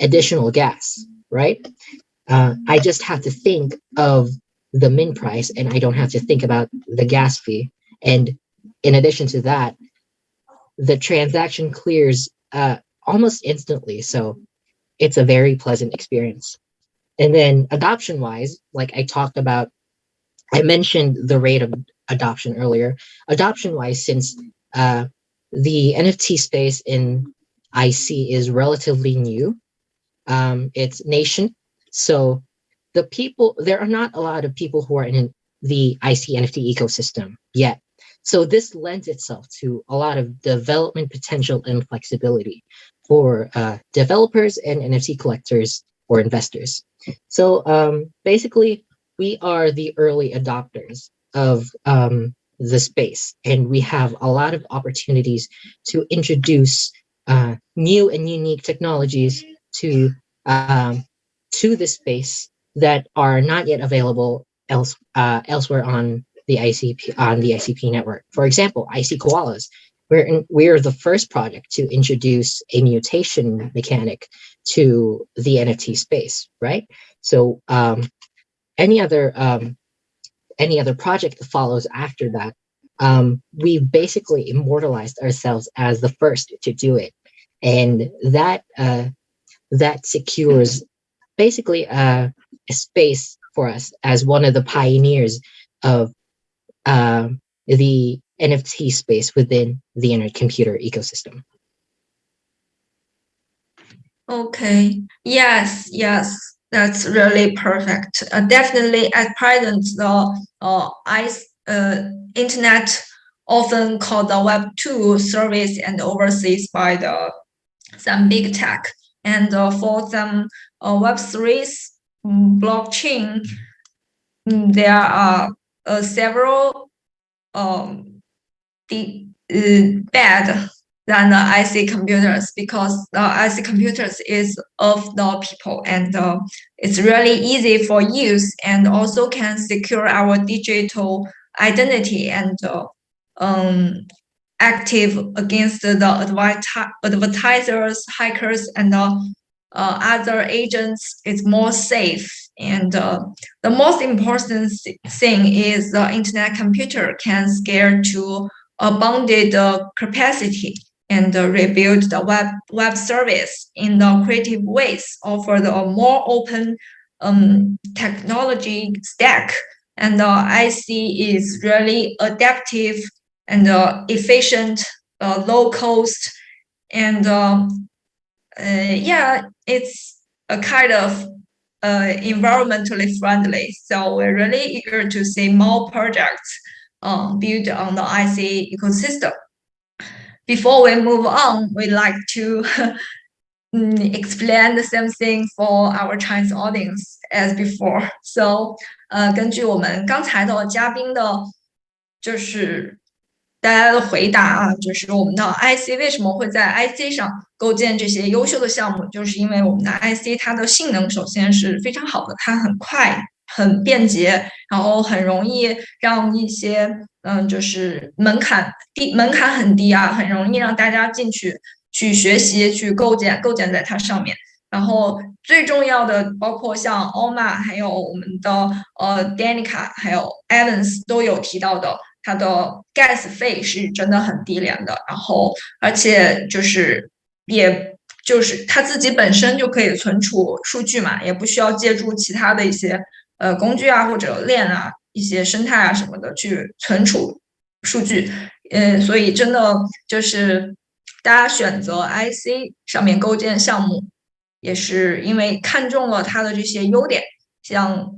additional gas, right? I just have to think of the mint price, and I don't have to think about the gas fee. And in addition to that, the transaction clears almost instantly. So it's a very pleasant experience. And then adoption wise, like I mentioned the rate of adoption earlier. Adoption wise, since the NFT space in IC is relatively new, it's nascent. So there are not a lot of people who are in the IC NFT ecosystem yet. So this lends itself to a lot of development potential and flexibility for developers and NFT collectors or investors. So basically, we are the early adopters of the space, and we have a lot of opportunities to introduce new and unique technologies to the space that are not yet available elsewhere on the ICP network. For example, ICKoalas. We're the first project to introduce a mutation mechanic to the NFT space, right? So any other project that follows after that, we basically immortalized ourselves as the first to do it, and that secures basically a space for us as one of the pioneers of the NFT space within the InternetComputer ecosystem. Okay. Yes. That's really perfect. Definitely, at present, the internet often called the Web 2 service and overseas by some big tech, and for some Web 3's blockchain, there are several bad than the IC computers, because the IC computers is of the people, and it's really easy for use, and also can secure our digital identity, and active against the advertisers, hackers, and other agents. It's more safe. And the most important thing is the internet computer can scale to a bounded capacity, and rebuild the web service in the creative ways, offer the more open technology stack. And IC is really adaptive and efficient, low cost, and it's a kind of environmentally friendly. So we're really eager to see more projects built on the IC ecosystem. Before we move on, we'd like to explain the same thing for our Chinese audience as before. So 根据我们刚才的嘉宾的就是大家的回答啊，就是我们的 IC 为什么会在 IC 上构建这些优秀的项目，就是因为我们的 IC 它的性能首先是非常好的，它很快、很便捷，然后很容易让一些就是门槛很低啊，很容易让大家进去学习、去构建在它上面。然后最重要的，包括像 Omar 还有我们的Danica 还有 Evans 都有提到的，它的 gas 费是真的很低廉的，然后而且也就是它自己本身就可以存储数据嘛，也不需要借助其他的一些工具啊或者链啊一些生态啊什么的去存储数据，所以真的就是大家选择 IC 上面构建项目，也是因为看中了它的这些优点，像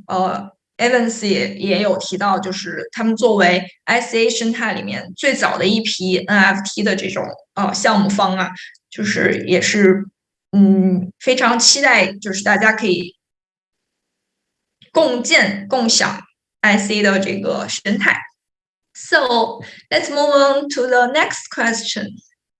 Evans 也有提到，就是他们作为 ICA 生态里面最早的一批 NFT 的这种项目方啊，就是也是非常期待，就是大家可以共享 IC 的这个生态。So let's move on to the next question.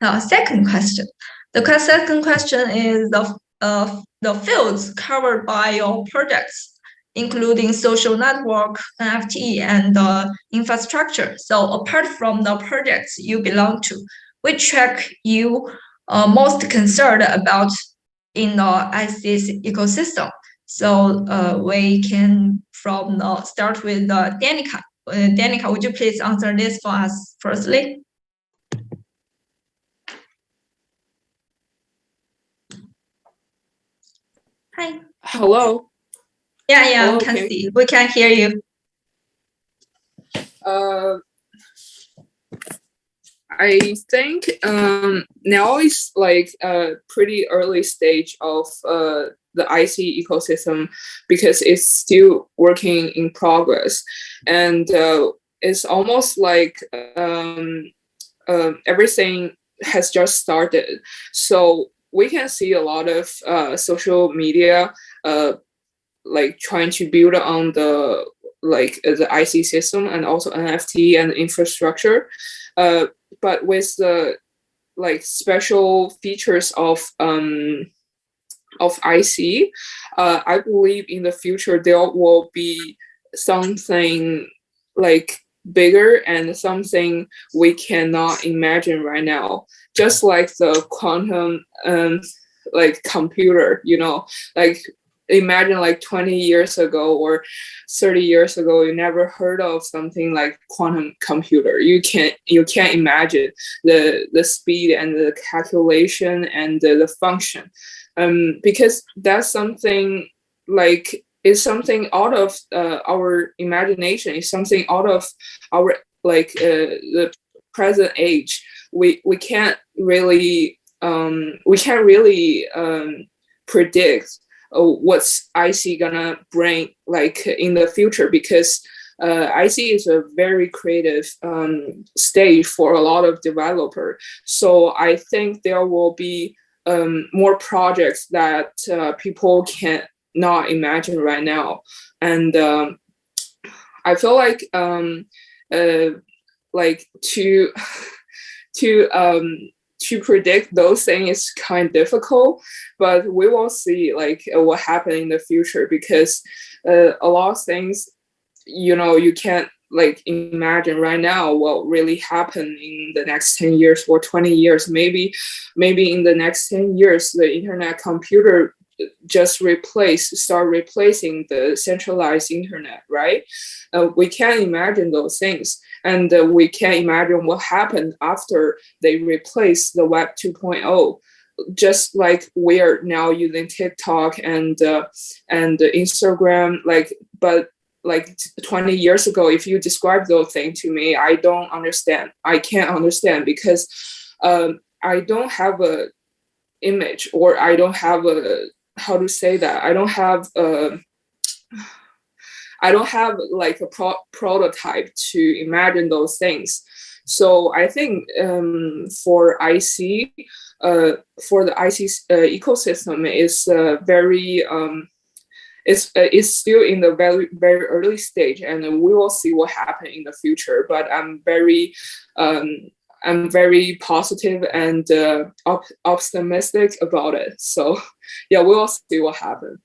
Second question. The second question is the fields covered by your projects, including social network, NFT, and infrastructure. So apart from the projects you belong to, which track you most concerned about in the IC ecosystem? So we can start with Danica. Danica, would you please answer this for us firstly? Hi. Hello. Yeah, Hello, we can see. We can hear you. I think now is like a pretty early stage of the IC ecosystem because it's still working in progress, and it's almost like everything has just started. So we can see a lot of social media like trying to build on the IC system and also NFT and infrastructure, but with the like special features of IC, I believe in the future there will be something like bigger and something we cannot imagine right now. Just like the quantum like computer, you know, like imagine like 20 years ago or 30 years ago, you never heard of something like quantum computer. You can't imagine the speed and the calculation and the function, because that's something like is something out of our imagination. It's something out of our the present age. We can't really predict what's IC gonna bring like in the future, because IC is a very creative stage for a lot of developer. So I think there will be more projects that people can not imagine right now, and I feel like to to predict those things is kind of difficult, but we will see like what happen in the future, because a lot of things, you know, you can't like imagine right now what really happen in the next 10 years or 20 years. Maybe in the next 10 years the internet computer just start replacing the centralized internet, right? We can't imagine those things, and we can't imagine what happened after they replace the Web 2.0. Just like we are now using TikTok and Instagram, but 20 years ago, if you describe those things to me, I don't understand. I can't understand, because I don't have a image, or I don't have a, how to say that, I don't have like a prototype to imagine those things. So I think for IC, for the IC ecosystem is very it's still in the very very early stage, and we will see what happens in the future. But I'm very positive and optimistic about it. So yeah, we will see what happens.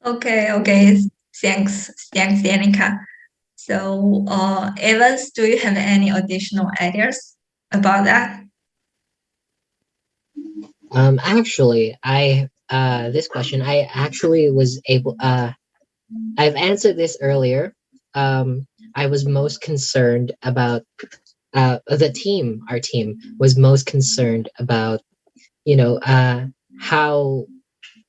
Okay. Thanks, Danica. So, Evans, do you have any additional ideas about that? Actually, this question, I actually was able, I've answered this earlier. I was most concerned about, our team was most concerned about, you know, how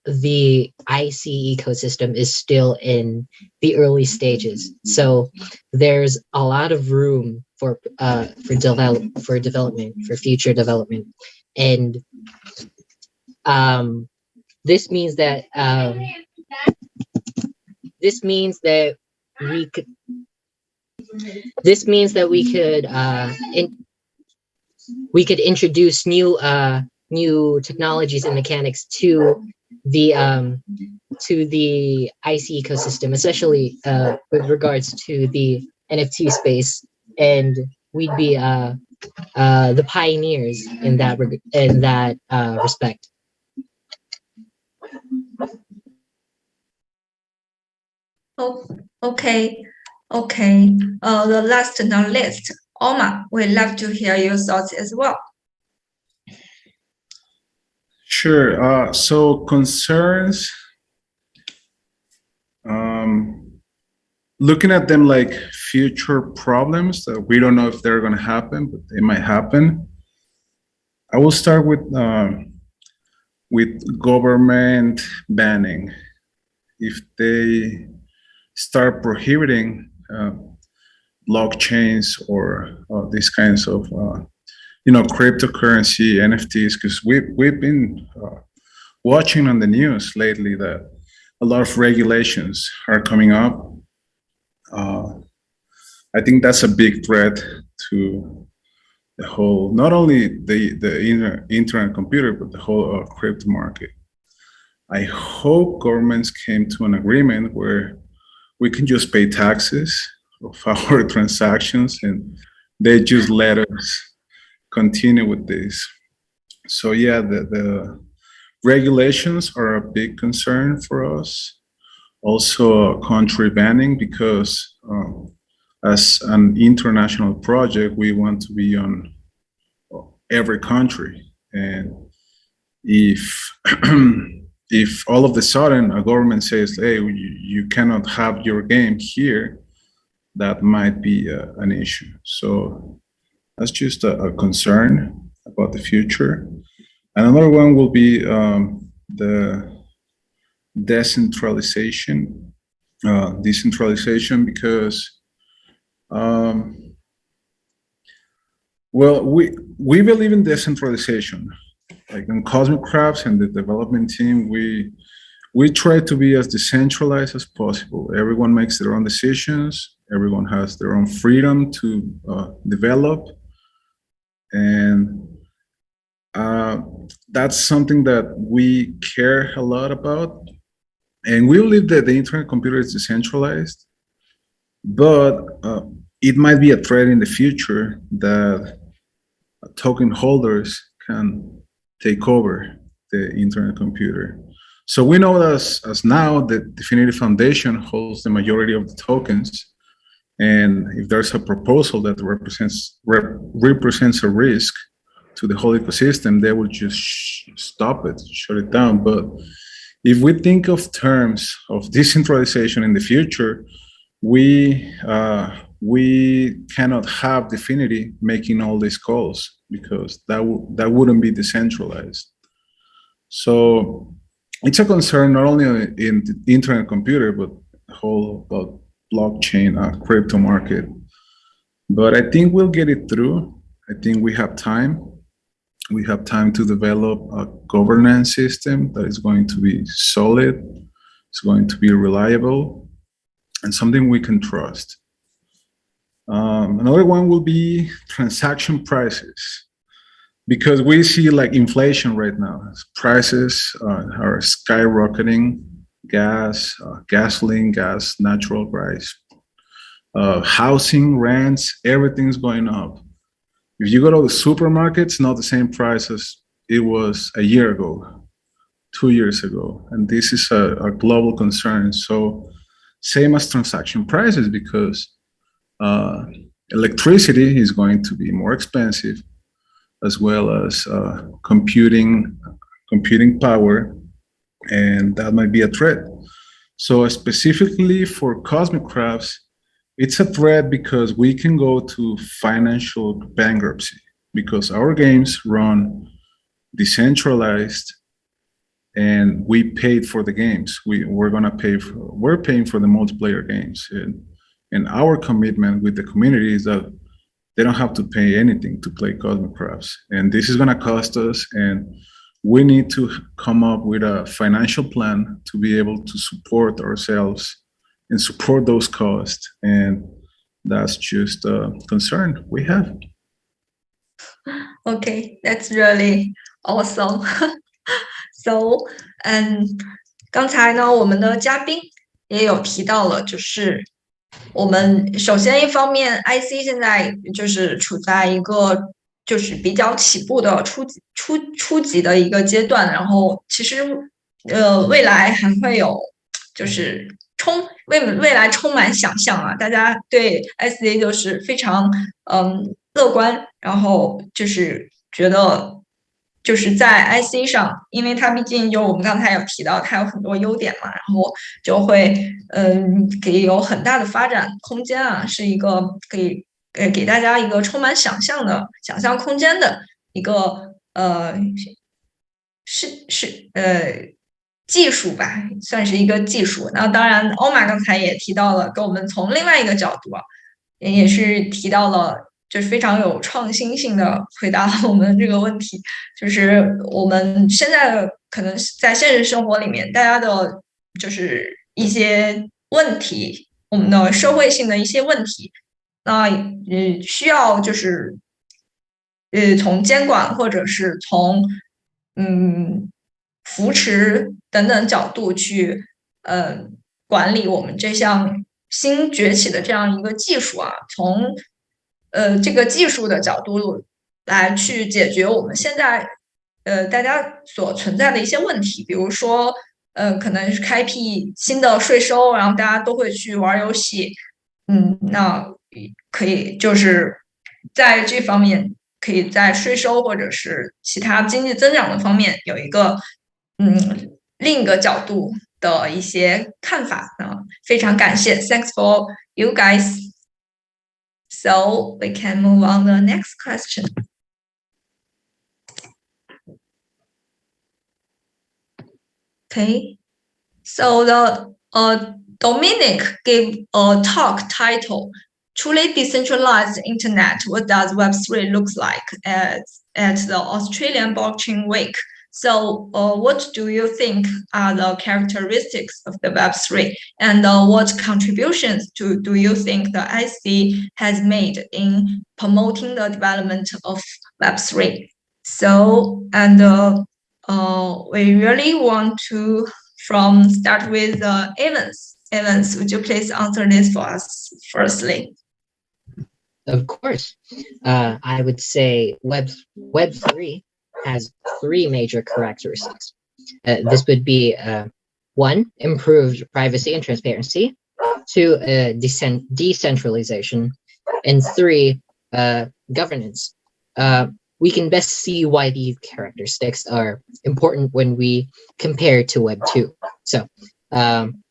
the IC ecosystem is still in the early stages. So there's a lot of room for development, for future development. And this means that we could introduce new technologies and mechanics to the IC ecosystem, especially with regards to the NFT space, and we'd be the pioneers in that respect. Oh, okay. The last but not least, Omar, we'd love to hear your thoughts as well. Sure. So concerns, looking at them like future problems that we don't know if they're going to happen, but they might happen. I will start with government banning. If they start prohibiting blockchains or these kinds of cryptocurrency, NFTs, because we've been watching on the news lately that a lot of regulations are coming up. I think that's a big threat to the whole, not only the internet computer, but the whole crypto market. I hope governments came to an agreement where we can just pay taxes of our transactions and they just let us continue with this. So yeah, the regulations are a big concern for us. Also, country banning, because as an international project, we want to be on every country. And if if all of a sudden a government says, hey, you cannot have your game here, that might be an issue. So that's just a concern about the future. Another one will be the decentralization. Decentralization, because well, we believe in decentralization. Like in Cosmicrafts and the development team, we try to be as decentralized as possible. Everyone makes their own decisions. Everyone has their own freedom to develop, and that's something that we care a lot about. And we believe that the internet computer is decentralized, but it might be a threat in the future that token holders can take over the internet computer. So we know that as now the Dfinity Foundation holds the majority of the tokens, and if there's a proposal that represents a risk to the whole ecosystem, they will just stop it, shut it down. But if we think of terms of decentralization in the future, we cannot have Dfinity making all these calls, because that wouldn't be decentralized. So it's a concern not only in the internet computer, but the whole blockchain crypto market. But I think we'll get it through. I think we have time. We have time to develop a governance system that is going to be solid, it's going to be reliable, and something we can trust. Another one will be transaction prices, because we see like inflation right now. Prices are skyrocketing. Gas, gasoline, gas, natural gas, housing, rents, everything's going up. If you go to the supermarket, it's not the same price as it was a year ago, 2 years ago. And this is a global concern. So same as transaction prices, because electricity is going to be more expensive, as well as computing power, and that might be a threat. So specifically for Cosmicrafts, it's a threat because we can go to financial bankruptcy, because our games run decentralized and we paid for the games. We're paying for the multiplayer games, and our commitment with the community is that they don't have to pay anything to play Cosmicrafts, and this is going to cost us, and we need to come up with a financial plan to be able to support ourselves and support those costs. And that's just a concern we have. Okay, that's really awesome. So, 刚才呢，我们的嘉宾也有提到了，就是我们首先一方面 ，IC 现在就是处在一个就是比较起步的初级的一个阶段，然后其实未来还会有就是未来充满想象啊，大家对 ICA 就是非常乐观，然后就是觉得就是在 IC 上，因为它毕竟就我们刚才有提到，它有很多优点嘛，然后就会可以有很大的发展空间啊，是一个可以给大家一个充满想象空间的一个技术吧，算是一个技术。那当然，欧玛刚才也提到了，跟我们从另外一个角度啊，也是提到了就是非常有创新性的回答了我们这个问题。就是我们现在可能在现实生活里面，大家的就是一些问题，我们的社会性的一些问题，那需要就是从监管或者是从扶持等等角度去管理我们这项新崛起的这样一个技术啊，从这个技术的角度来去解决我们现在大家所存在的一些问题，比如说可能是开辟新的税收，然后大家都会去玩游戏，那可以就是在这方面，可以在税收或者是其他经济增长的方面有一个另一个角度的一些看法呢。非常感谢 ，Thanks for you guys. So we can move on the next question. Okay. So the Dominic gave a talk titled "Truly Decentralized Internet: What Does Web3 Looks Like?" at the Australian Blockchain Week. So, what do you think are the characteristics of the Web3, and what contributions do you think the IC has made in promoting the development of Web3? So, and we really want to start with Evans. Evans, would you please answer this for us firstly? Of course. I would say Web3 has three major characteristics. This would be one, improved privacy and transparency, two, decentralization, and three, governance. We can best see why these characteristics are important when we compare to Web 2. So I'm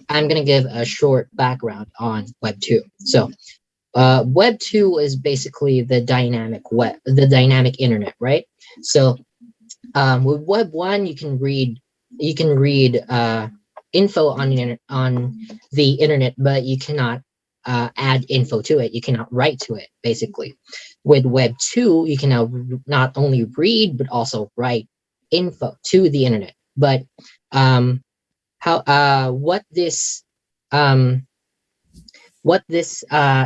going to give a short background on Web 2. So Web 2 is basically the dynamic internet, right? So with Web 1, you can read info on the internet, but you cannot add info to it. You cannot write to it, basically. With Web 2, you can now not only read but also write info to the internet. But what this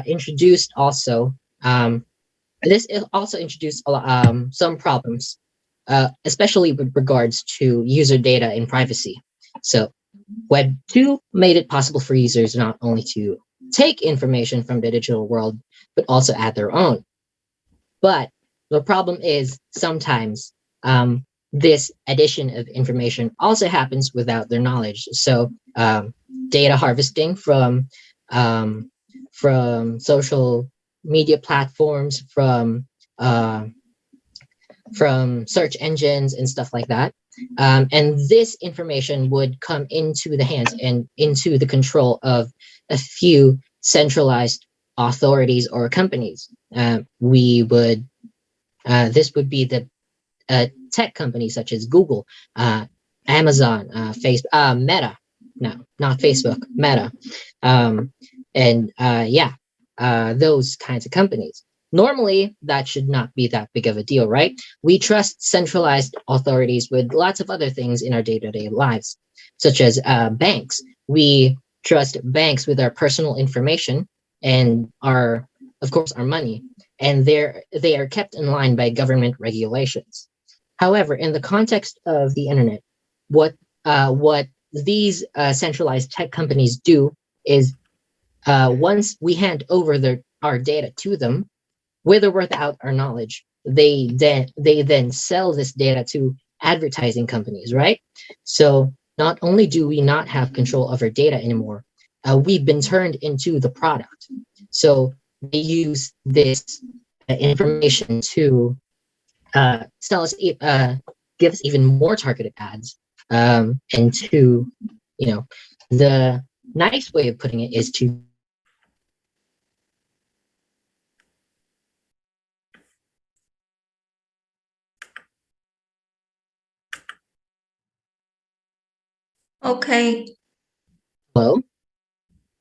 introduced also, this also introduced some problems, especially with regards to user data and privacy. So Web 2 made it possible for users not only to take information from the digital world, but also add their own. But the problem is sometimes this addition of information also happens without their knowledge. So data harvesting from social media platforms, from search engines and stuff like that. And this information would come into the hands and into the control of a few centralized authorities or companies. This would be the tech companies such as Google, Amazon, Facebook, Meta. No, not Facebook, Meta. Those kinds of companies. Normally, that should not be that big of a deal, right? We trust centralized authorities with lots of other things in our day-to-day lives, such as banks. We trust banks with our personal information and of course, our money, and they are kept in line by government regulations. However, in the context of the internet, what these centralized tech companies do is once we hand over our data to them, with or without our knowledge, they then sell this data to advertising companies, right? So not only do we not have control of our data anymore, we've been turned into the product. So they use this information to sell us, give us even more targeted ads, and to, the nice way of putting it is to Okay. Hello?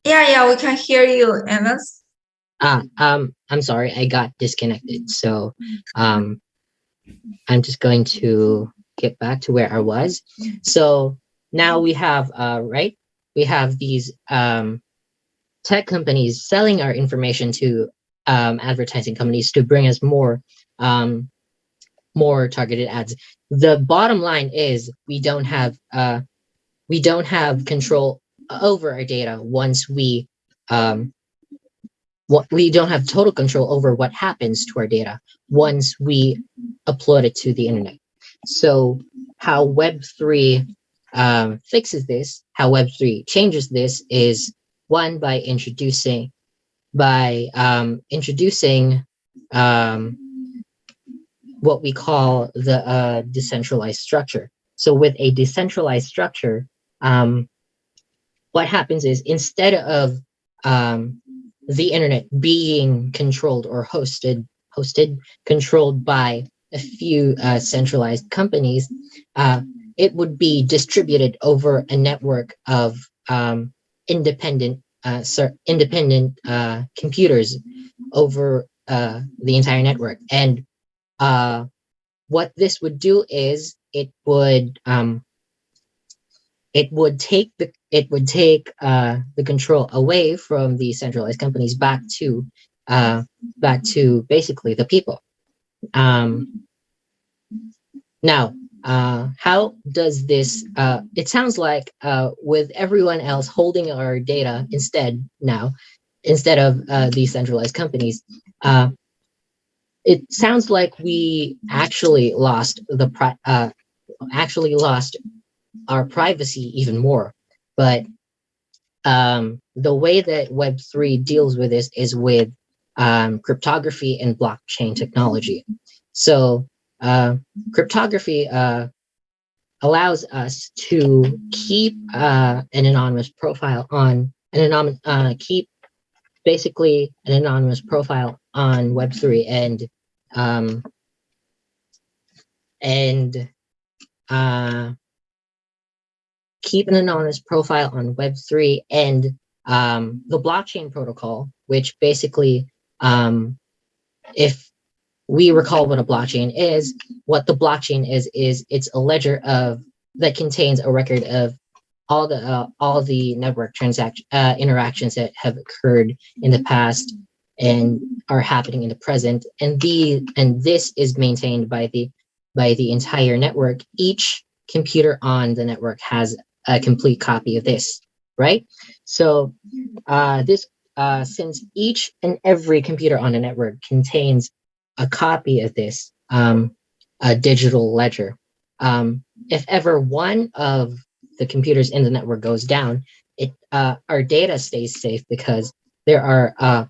Yeah, we can hear you, Evans. I'm sorry, I got disconnected. So I'm just going to get back to where I was. So now we have right, we have these tech companies selling our information to advertising companies to bring us more targeted ads. The bottom line is we don't have control over our data once we don't have total control over what happens to our data once we upload it to the internet. So how Web3 fixes this, how Web3 changes this is one by introducing what we call the decentralized structure. So with a decentralized structure, what happens is instead of the internet being controlled or controlled by a few centralized companies, it would be distributed over a network of independent computers over the entire network. And what this would do is it would take the control away from the centralized companies back to basically the people. Now, how does this? It sounds like with everyone else holding our data instead of these centralized companies, it sounds like we actually lost our privacy even more. But the way that Web3 deals with this is with cryptography and blockchain technology. So cryptography allows us to keep an anonymous profile on basically an anonymous profile on Web3 and keep an anonymous profile on Web3 and the blockchain protocol, which basically, if we recall what a blockchain is, what the blockchain is it's a ledger that contains a record of all the network interactions that have occurred in the past and are happening in the present, and this is maintained by the entire network. Each computer on the network has a complete copy of this, right? So since each and every computer on the network contains a copy of this a digital ledger, if ever one of the computers in the network goes down, our data stays safe because there are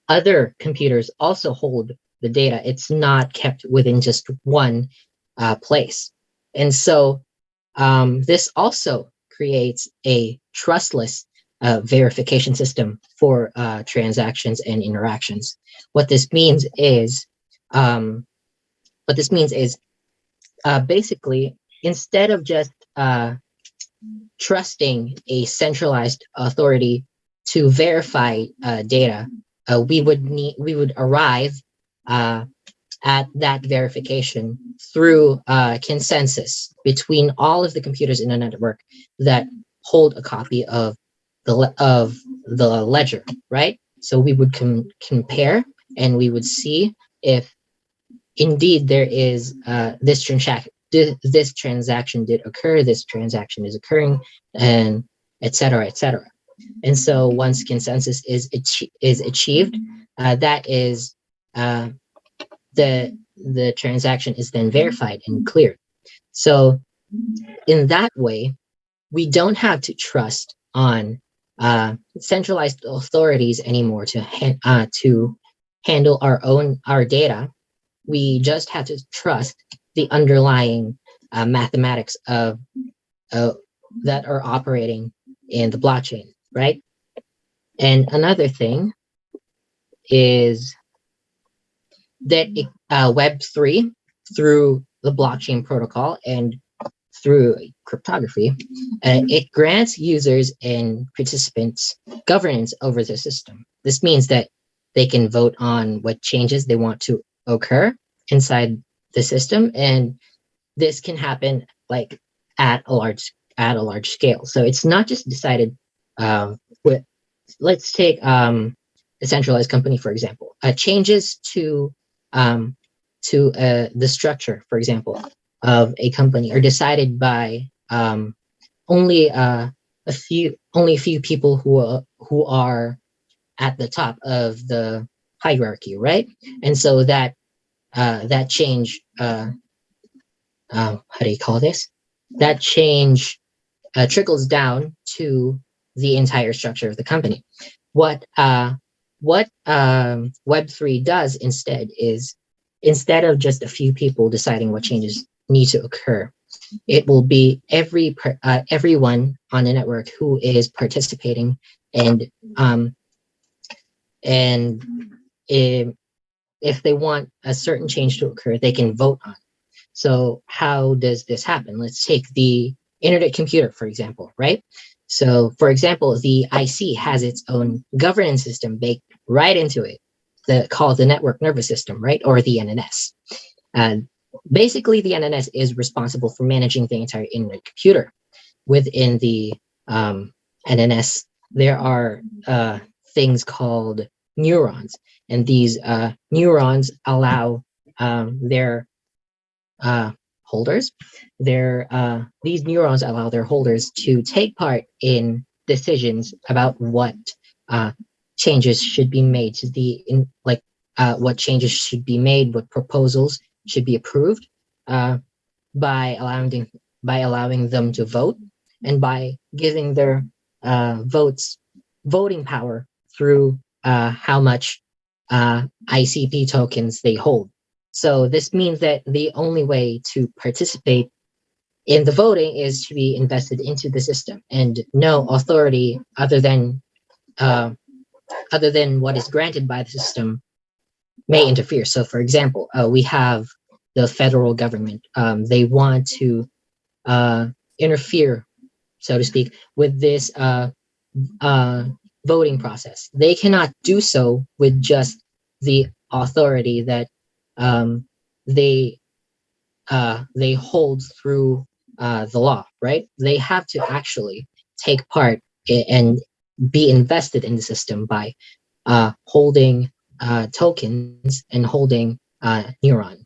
other computers also hold the data. It's not kept within just one place. And so this also creates a trustless verification system for transactions and interactions. What this means is basically, instead of just trusting a centralized authority to verify data, we would arrive at that verification through consensus between all of the computers in a network that hold a copy of the ledger, right? So we would compare, and we would see if indeed there is this transaction did occur, this transaction is occurring, and etc., etc. And so once consensus is achieved, that is the transaction is then verified and cleared. So in that way, we don't have to trust on centralized authorities anymore to handle our data. We just have to trust the underlying mathematics of that are operating in the blockchain, right? And another thing is that Web3, through the blockchain protocol and through cryptography, it grants users and participants governance over the system. This means that they can vote on what changes they want to occur inside the system, and this can happen like at a large scale. So it's not just decided with, let's take a centralized company, for example. Changes to the structure, for example, of a company are decided by only a few people who are at the top of the hierarchy, right? And so that change, how do you call this? That change trickles down to the entire structure of the company. What Web3 does instead is, instead of just a few people deciding what changes need to occur, it will be everyone on the network who is participating, and if they want a certain change to occur, they can vote on it. So how does this happen? Let's take the Internet Computer, for example, right? So, for example, the IC has its own governance system baked right into it, called the Network Nervous System, right? Or the NNS. Basically, the NNS is responsible for managing the entire Internet Computer. Within the NNS, there are things called neurons, and these neurons allow their holders. These neurons allow their holders to take part in decisions about what changes should be made to what changes should be made, what proposals should be approved, by allowing them to vote, and by giving their voting power through how much ICP tokens they hold. So this means that the only way to participate in the voting is to be invested into the system, and no authority other than what is granted by the system may interfere. So, for example, we have the federal government. They want to interfere, so to speak, with this voting process. They cannot do so with just the authority that they hold through the law, right? They have to actually take part and be invested in the system by holding tokens and holding neuron.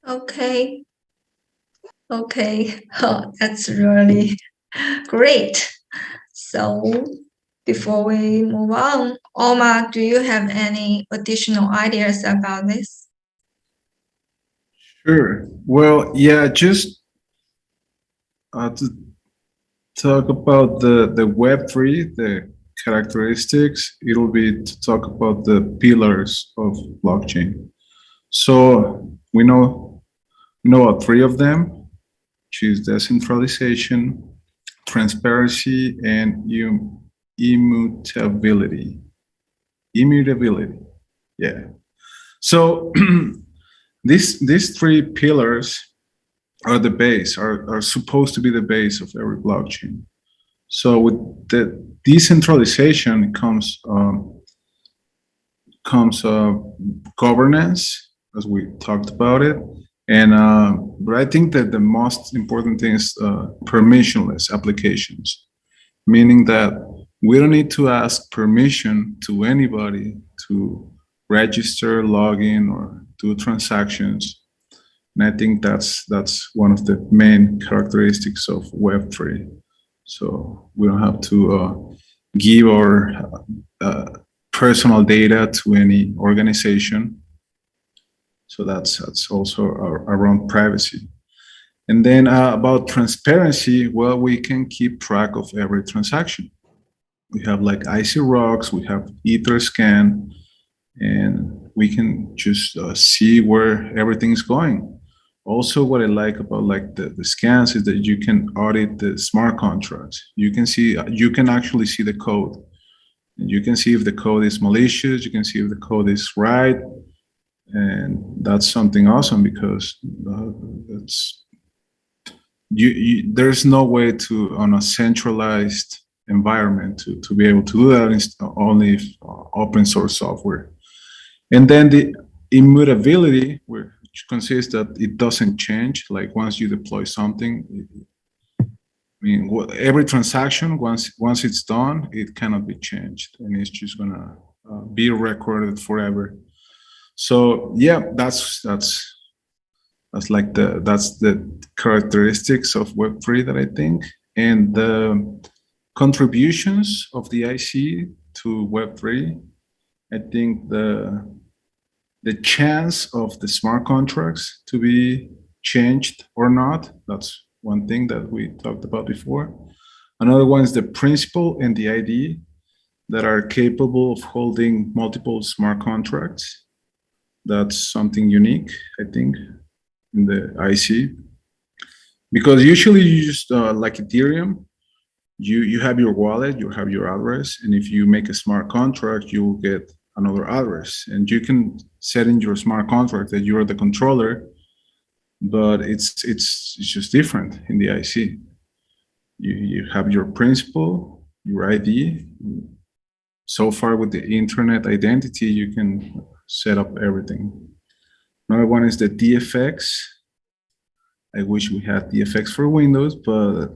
Okay. Okay. Oh, that's really great. So before we move on, Omar, do you have any additional ideas about this? Sure. Well, yeah, just to talk about the Web3, the characteristics, it'll be to talk about the pillars of blockchain. So we know three of them, which is decentralization, transparency, and immutability. Immutability, yeah. So these three pillars are the base, are supposed to be the base of every blockchain. So with the decentralization comes governance, as we talked about it, and but I think that the most important thing is permissionless applications, meaning that we don't need to ask permission to anybody to register, log in, or do transactions. And I think that's one of the main characteristics of Web3. So we don't have to give our personal data to any organization. So that's also around privacy. And then about transparency, well, we can keep track of every transaction. We have like ICKoalas, we have Etherscan, and we can just see where everything's going. Also, what I like about like the scans is that you can audit the smart contracts. You can actually see the code. And you can see if the code is malicious, you can see if the code is right. And that's something awesome because there's no way to, on a centralized environment to be able to do that only if, open source software. And then the immutability, which consists that it doesn't change. Like once you deploy something, I mean, every transaction, once it's done, it cannot be changed, and it's just gonna be recorded forever. So yeah, that's like the characteristics of Web3 that I think, and the contributions of the IC to Web3. I think the chance of the smart contracts to be changed or not, that's one thing that we talked about before. Another one is the principal and the ID that are capable of holding multiple smart contracts. That's something unique, I think, in the IC. Because usually you just, like Ethereum, you have your wallet, you have your address, and if you make a smart contract, you will get another address. And you can set in your smart contract that you're the controller, but it's just different in the IC. You have your principal, your ID. So far with the internet identity, you can set up everything. Another one is the DFX. I wish we had DFX for Windows, but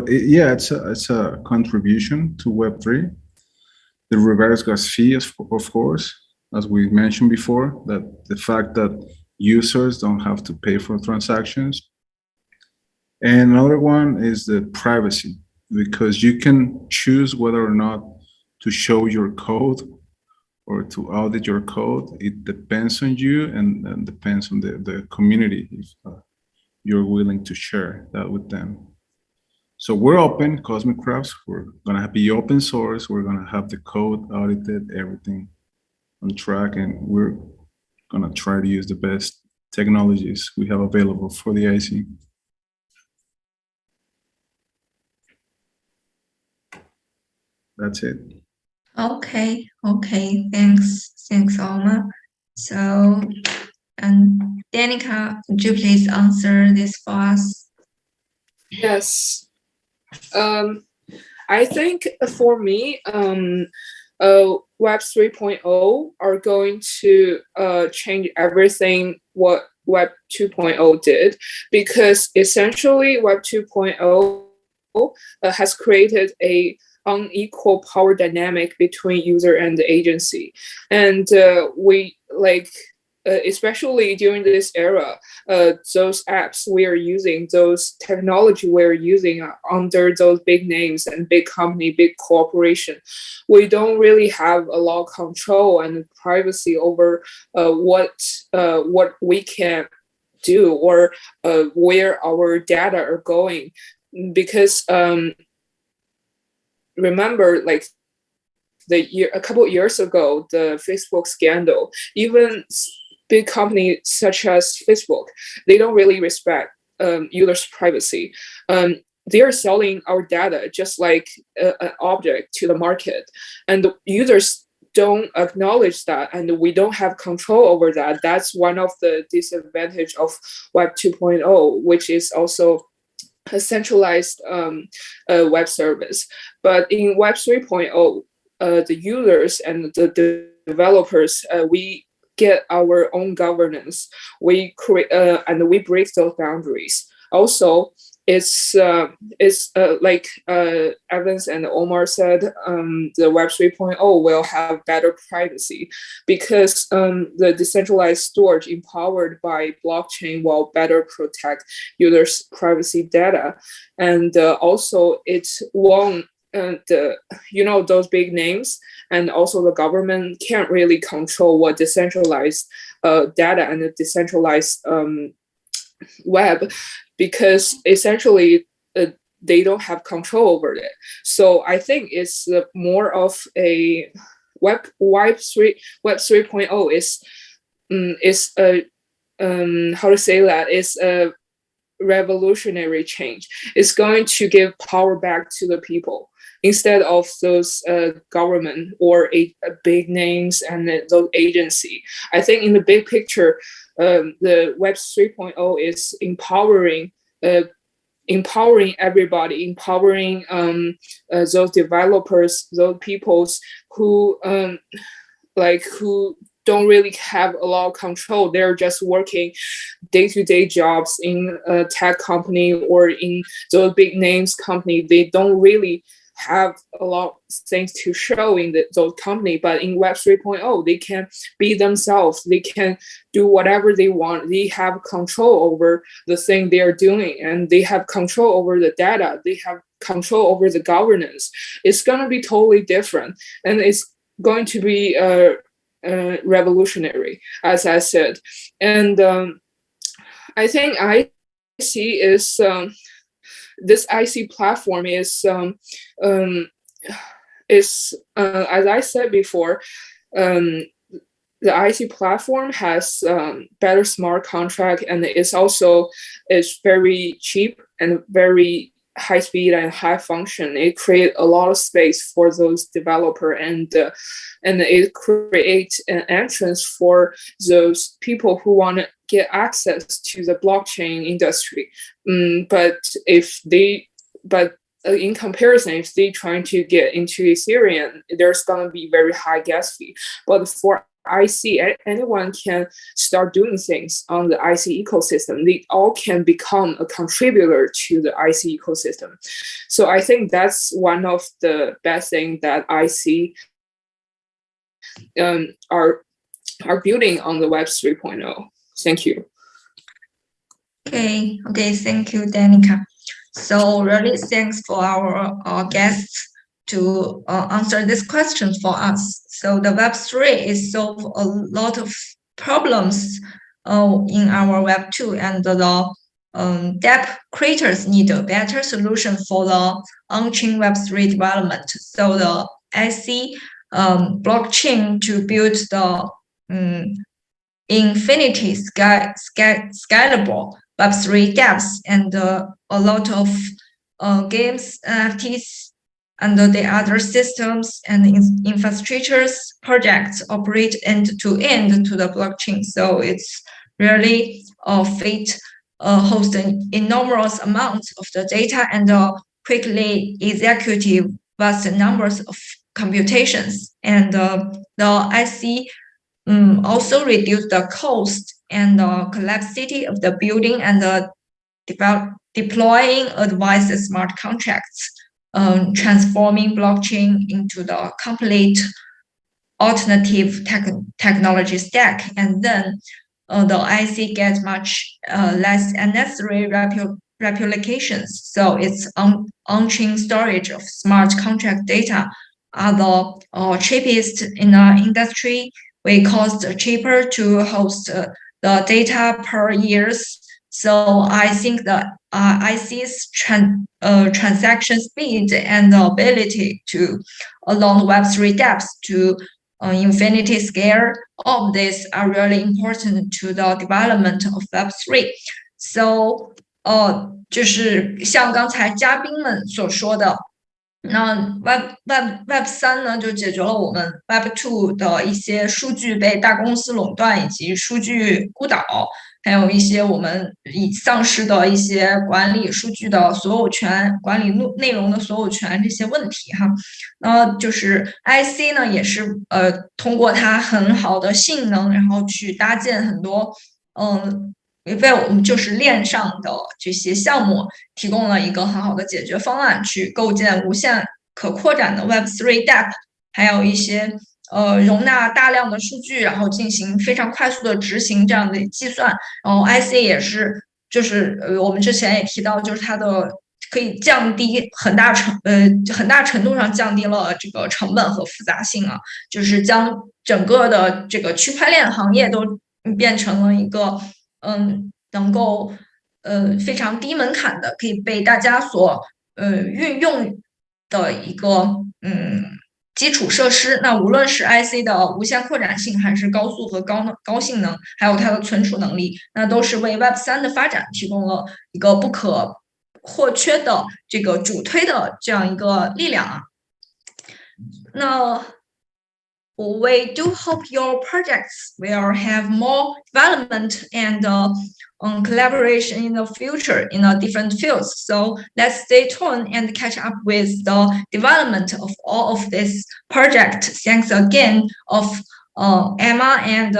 yeah, it's a contribution to Web3. The reverse gas fee, of course, as we mentioned before, that the fact that users don't have to pay for transactions. And another one is the privacy, because you can choose whether or not to show your code or to audit your code. It depends on you and depends on the community if you're willing to share that with them. So we're open, Cosmicrafts, we're gonna be open source, we're gonna have the code audited, everything on track, and we're gonna try to use the best technologies we have available for the IC. That's it. Okay, thanks, Omar. So, and Danica, could you please answer this for us? Yes. I think for me, Web 3.0 are going to change everything what Web 2.0 did, because essentially Web 2.0 has created a unequal power dynamic between user and the agency, and we like. Especially during this era, those apps we are using, those technology we're using under those big names and big company, big corporation, we don't really have a lot of control and privacy over what we can do or where our data are going. Because remember, like a couple of years ago, the Facebook scandal, even big companies such as Facebook, they don't really respect users' privacy. They are selling our data just like an object to the market, and the users don't acknowledge that, and we don't have control over that. That's one of the disadvantage of Web 2.0, which is also a centralized web service. But in Web 3.0, the users and the developers, we get our own governance. We create and we break those boundaries. Also, it's like Evans and Omar said, the Web 3.0 will have better privacy, because the decentralized storage empowered by blockchain will better protect users' privacy data, and also it won't. Those big names and also the government can't really control what decentralized data and the decentralized web, because essentially they don't have control over it. So I think it's more of a Web 3.0 is a how to say that, is a revolutionary change. It's going to give power back to the people, instead of those government or big names and those agency. I think in the big picture, the Web 3.0 is empowering empowering everybody, empowering those developers, those peoples who who don't really have a lot of control. They're just working day-to-day jobs in a tech company or in those big names company. They don't really have a lot of things to show in those company, but in Web 3.0, they can be themselves. They can do whatever they want. They have control over the thing they are doing, and they have control over the data. They have control over the governance. It's going to be totally different, and it's going to be revolutionary, as I said. And I think IC is this IC platform is as I said before, the IC platform has better smart contract, and it's very cheap and very high speed and high function. It creates a lot of space for those developers, and it creates an entrance for those people who want to get access to the blockchain industry. But in comparison, if they trying to get into Ethereum, there's gonna be very high gas fee. But for IC, anyone can start doing things on the IC ecosystem. They all can become a contributor to the IC ecosystem. So I think that's one of the best things that IC are building on the Web 3.0. Thank you. Okay, thank you, Danica. So really thanks for our guests to answer this question for us. So the Web3 is solve a lot of problems in our Web2, and the DApp creators need a better solution for the on-chain Web3 development. So the IC blockchain to build the infinity scalable Web3 dApps, and a lot of games, NFTs, and the other systems and infrastructures projects operate end-to-end to the blockchain. So it's really fit host an enormous amount of the data and quickly execute vast numbers of computations. And the IC also reduce the cost and the complexity of the building and the deploying advanced smart contracts, transforming blockchain into the complete alternative technology stack. And then the IC gets much less unnecessary replications. So it's on-chain storage of smart contract data are the cheapest in the industry. We cost cheaper to host the data per years. So I think the IC's transaction speed and the ability to along Web3 dApps to infinity scale, all of these are really important to the development of Web3. So 就是像刚才嘉宾们所说的。那 Web 3呢，就解决了我们 Web 2的一些数据被大公司垄断以及数据孤岛，还有一些我们丧失的一些管理数据的所有权、管理内容的所有权这些问题哈。就是 IC 呢，也是通过它很好的性能，然后去搭建很多为我们就是链上的这些项目提供了一个很好的解决方案，去构建无限可扩展的 Web3 dApp， 还有一些容纳大量的数据，然后进行非常快速的执行这样的计算。然后 IC 也是，就是我们之前也提到，就是它的可以降低很大程度上降低了这个成本和复杂性啊，就是将整个的这个区块链行业都变成了一个能够非常低门槛的，可以被大家所运用的一个基础设施。那无论是 IC 的无限扩展性，还是高速和高性能，还有它的存储能力，那都是为 Web 3的发展提供了一个不可或缺的这个主推的这样一个力量啊。那 we do hope your projects will have more development and collaboration in the future in different fields. So let's stay tuned and catch up with the development of all of this project. Thanks again of Emma and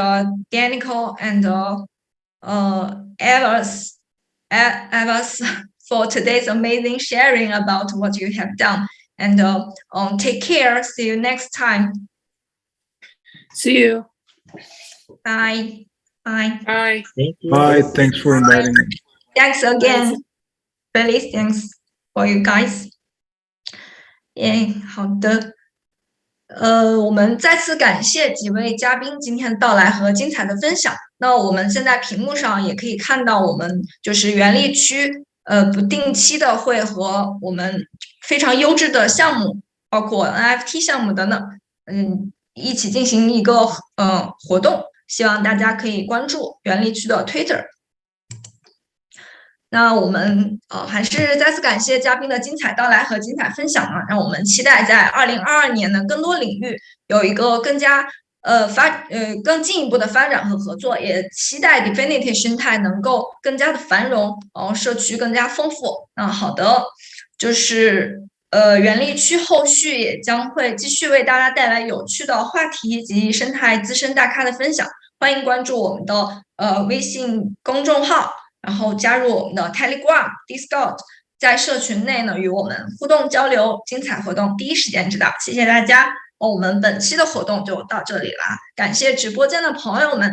Danica and Evas for today's amazing sharing about what you have done. And take care. See you next time. See you. Bye. Bye. Bye. Thank you. Bye. Thanks for inviting me. Thanks again. Really thanks for you guys. 好的。我们再次感谢几位嘉宾今天的到来和精彩的分享。那我们现在屏幕上也可以看到，我们就是原力区不定期的会和我们非常优质的项目，包括 NFT 项目等等，一起进行一个活动，希望大家可以关注原力区的 Twitter。那我们还是再次感谢嘉宾的精彩到来和精彩分享让我们期待在2022年的更多领域有一个更加更进一步的发展和合作，也期待 Dfinity 生态能够更加的繁荣，社区更加丰富。那好的，就是原力区后续也将会继续为大家带来有趣的话题及生态资深大咖的分享，欢迎关注我们的微信公众号，然后加入我们的 Telegram、Discord， 在社群内呢与我们互动交流，精彩活动第一时间知道。谢谢大家，我们本期的活动就到这里了，感谢直播间的朋友们，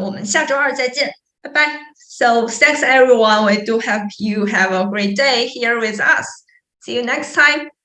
我们下周二再见，拜拜。So thanks everyone. We do hope you have a great day here with us. See you next time.